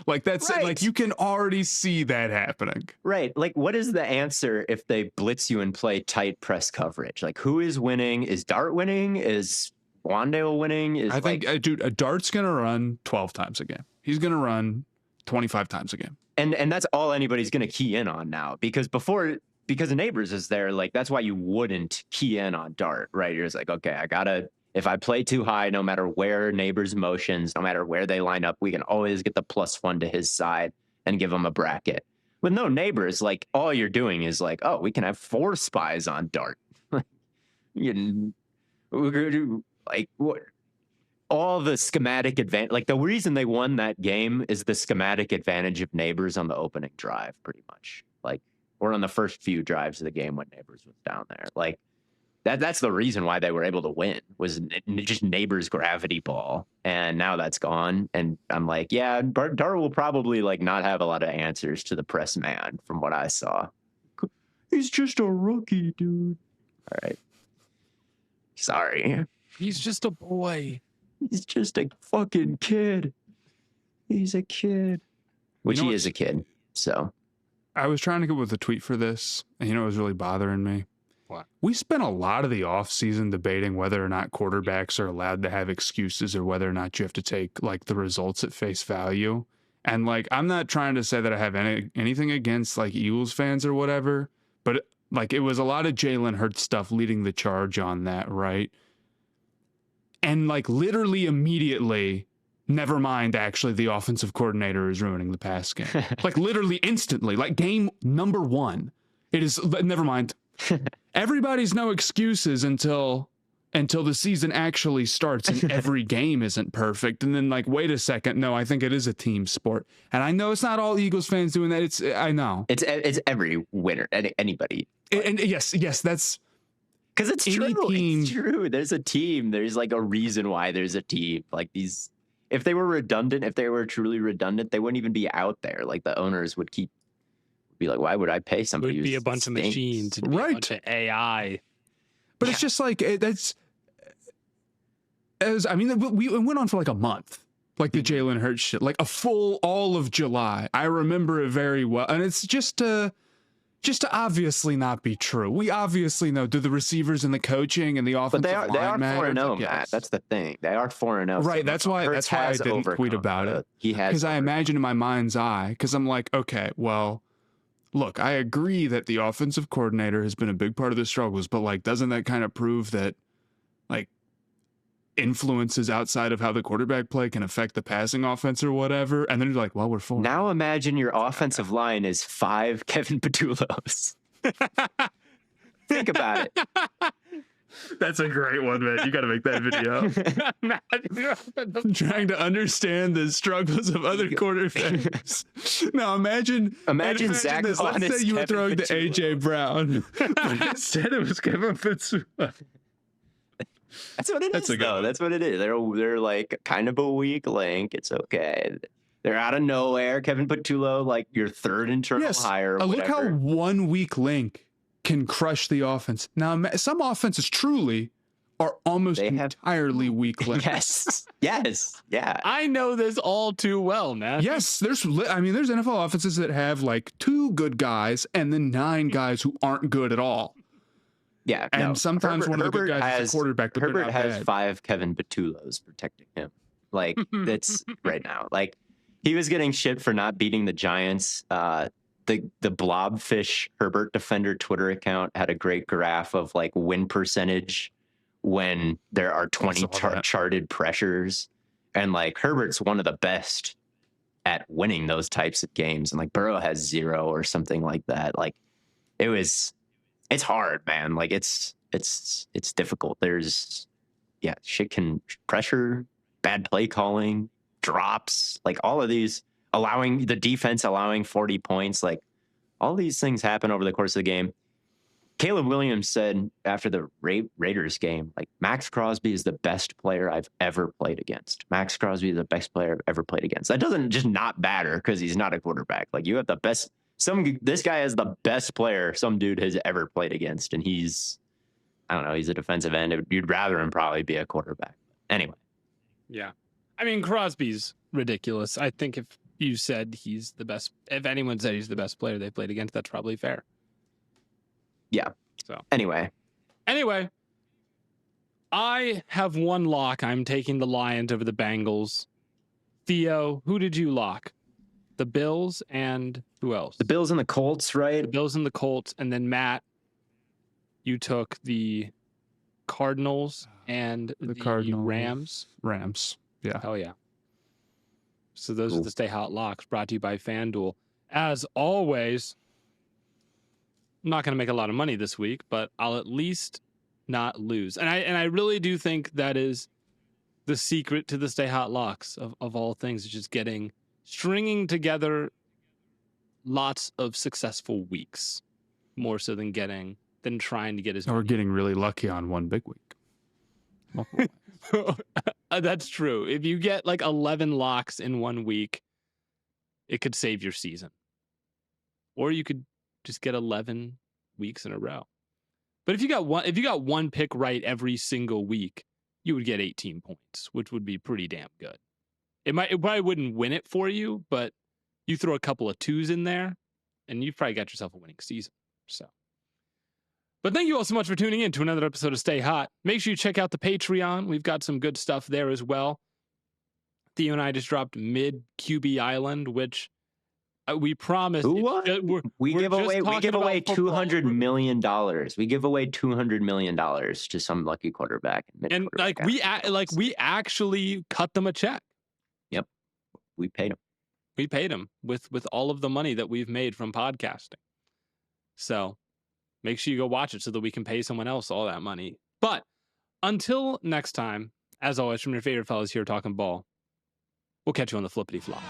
Like that's right. Like you can already see that happening. Right. Like what is the answer if they blitz you and play tight press coverage? Like who is winning? Is Dart winning? Is Wandale winning? I think, dude, a Dart's going to run 12 times a game. He's going to run 25 times a game. And that's all anybody's going to key in on now because of Neighbors is there. Like that's why you wouldn't key in on Dart, right? You're just like, okay, if I play too high, no matter where Neighbors motions, no matter where they line up, we can always get the +1 to his side and give him a bracket. With no Neighbors, like all you're doing is like, oh, we can have 4 spies on Dart. Like what? All the schematic advantage, like the reason they won that game is the schematic advantage of Neighbors on the opening drive, pretty much. Like, or on the first few drives of the game when Neighbors was down there. Like, that's the reason why they were able to win was just Neighbors gravity ball. And now that's gone. And I'm like, yeah, Dart will probably like not have a lot of answers to the press man from what I saw. He's just a rookie, dude. All right. Sorry. He's just a boy. He's just a fucking kid. He's a kid. Which he is a kid. So I was trying to come up with a tweet for this, and you know what was really bothering me? What? We spent a lot of the offseason debating whether or not quarterbacks are allowed to have excuses or whether or not you have to take like the results at face value. And like, I'm not trying to say that I have anything against like Eagles fans or whatever, but like it was a lot of Jalen Hurts stuff leading the charge on that, right? And like literally immediately, never mind, actually, the offensive coordinator is ruining the pass game. Like literally instantly, like game number 1. It is, never mind. Everybody's no excuses until the season actually starts and every game isn't perfect. And then like, wait a second. No, I think it is a team sport. And I know it's not all Eagles fans doing that. I know. It's every winner, anybody. And yes, that's... Because it's true. It's true. There's a team. There's like a reason why there's a team. Like these, if they were redundant, if they were truly redundant, they wouldn't even be out there. Like the owners would be like, why would I pay somebody? It would be a bunch of machines. It'd be a bunch of AI. But it's just like, I mean, we went on for like a month. Like the Jalen Hurts shit, like all of July. I remember it very well. And it's just, just to obviously not be true. We obviously know. Do the receivers and the coaching and the offensive but they are line 4-0, matter? Matt. That's the thing. They are 4-0. Right. That's why I didn't tweet about it. He has, because I imagine in my mind's eye, because I'm like, okay, well, look, I agree that the offensive coordinator has been a big part of the struggles, but like, doesn't that kind of prove that like influences outside of how the quarterback play can affect the passing offense or whatever? And then you're like, well, we're 4. Now imagine your offensive line is 5 Kevin Patullos. Think about it. That's a great one, man. You got to make that video. I'm trying to understand the struggles of other quarterbacks. Now imagine Zach. This. Let's say you were throwing to AJ Brown, but instead it was Kevin Patullo. That's what it is, though. That's what it is. They're like kind of a weak link. It's okay. They're out of nowhere. Kevin Patullo, like your third internal hire. Look how 1 weak link can crush the offense. Now, some offenses truly are almost entirely weak links. Yes. Yeah. I know this all too well, man. Yes, there's NFL offenses that have like 2 good guys and then 9 guys who aren't good at all. Yeah, and sometimes one of the good guys is a quarterback, but Herbert has bad. 5 Kevin Patullos protecting him. Like, that's right now. Like, he was getting shit for not beating the Giants. The Blobfish Herbert Defender Twitter account had a great graph of like win percentage when there are 20 charted pressures, and like Herbert's one of the best at winning those types of games, and like Burrow has 0 or something like that. Like, it's hard, man. Like it's difficult. There's shit can pressure, bad play calling, drops, like all of these, allowing the defense 40 points. Like all these things happen over the course of the game. Caleb Williams said after the Raiders game, like, Max Crosby is the best player I've ever played against. Max Crosby is the best player I've ever played against. That doesn't just not matter because he's not a quarterback. Like, you have the best. This guy is the best player some dude has ever played against, and he's a defensive end. You'd rather him probably be a quarterback. Anyway. Yeah. I mean, Crosby's ridiculous. I think if you said he's the best, if anyone said he's the best player they played against, that's probably fair. Yeah. So anyway, I have one lock. I'm taking the Lions over the Bengals. Theo, who did you lock? The Bills and who else? The Bills and the Colts, right? The Bills and the Colts. And then Matt, you took the Cardinals and the Cardinals. Rams. Yeah. Oh, yeah. So those are the Stay Hot locks brought to you by FanDuel. As always, I'm not going to make a lot of money this week, but I'll at least not lose. And I really do think that is the secret to the Stay Hot locks of all things, is just stringing together lots of successful weeks, more so than trying to get as or getting really lucky on one big week. That's true. If you get like 11 locks in 1 week, it could save your season. Or you could just get 11 weeks in a row. But if you got one pick right every single week, you would get 18 points, which would be pretty damn good. It probably wouldn't win it for you, but you throw a couple of 2s in there, and you've probably got yourself a winning season. So, but thank you all so much for tuning in to another episode of Stay Hot. Make sure you check out the Patreon. We've got some good stuff there as well. Theo and I just dropped Mid QB Island, which we promised. We give away $200 million. We give away $200 million to some lucky quarterback. And we actually cut them a check. Yep, we paid them. We paid them with all of the money that we've made from podcasting. So make sure you go watch it so that we can pay someone else all that money. But until next time, as always, from your favorite fellas here talking ball, we'll catch you on the flippity flop.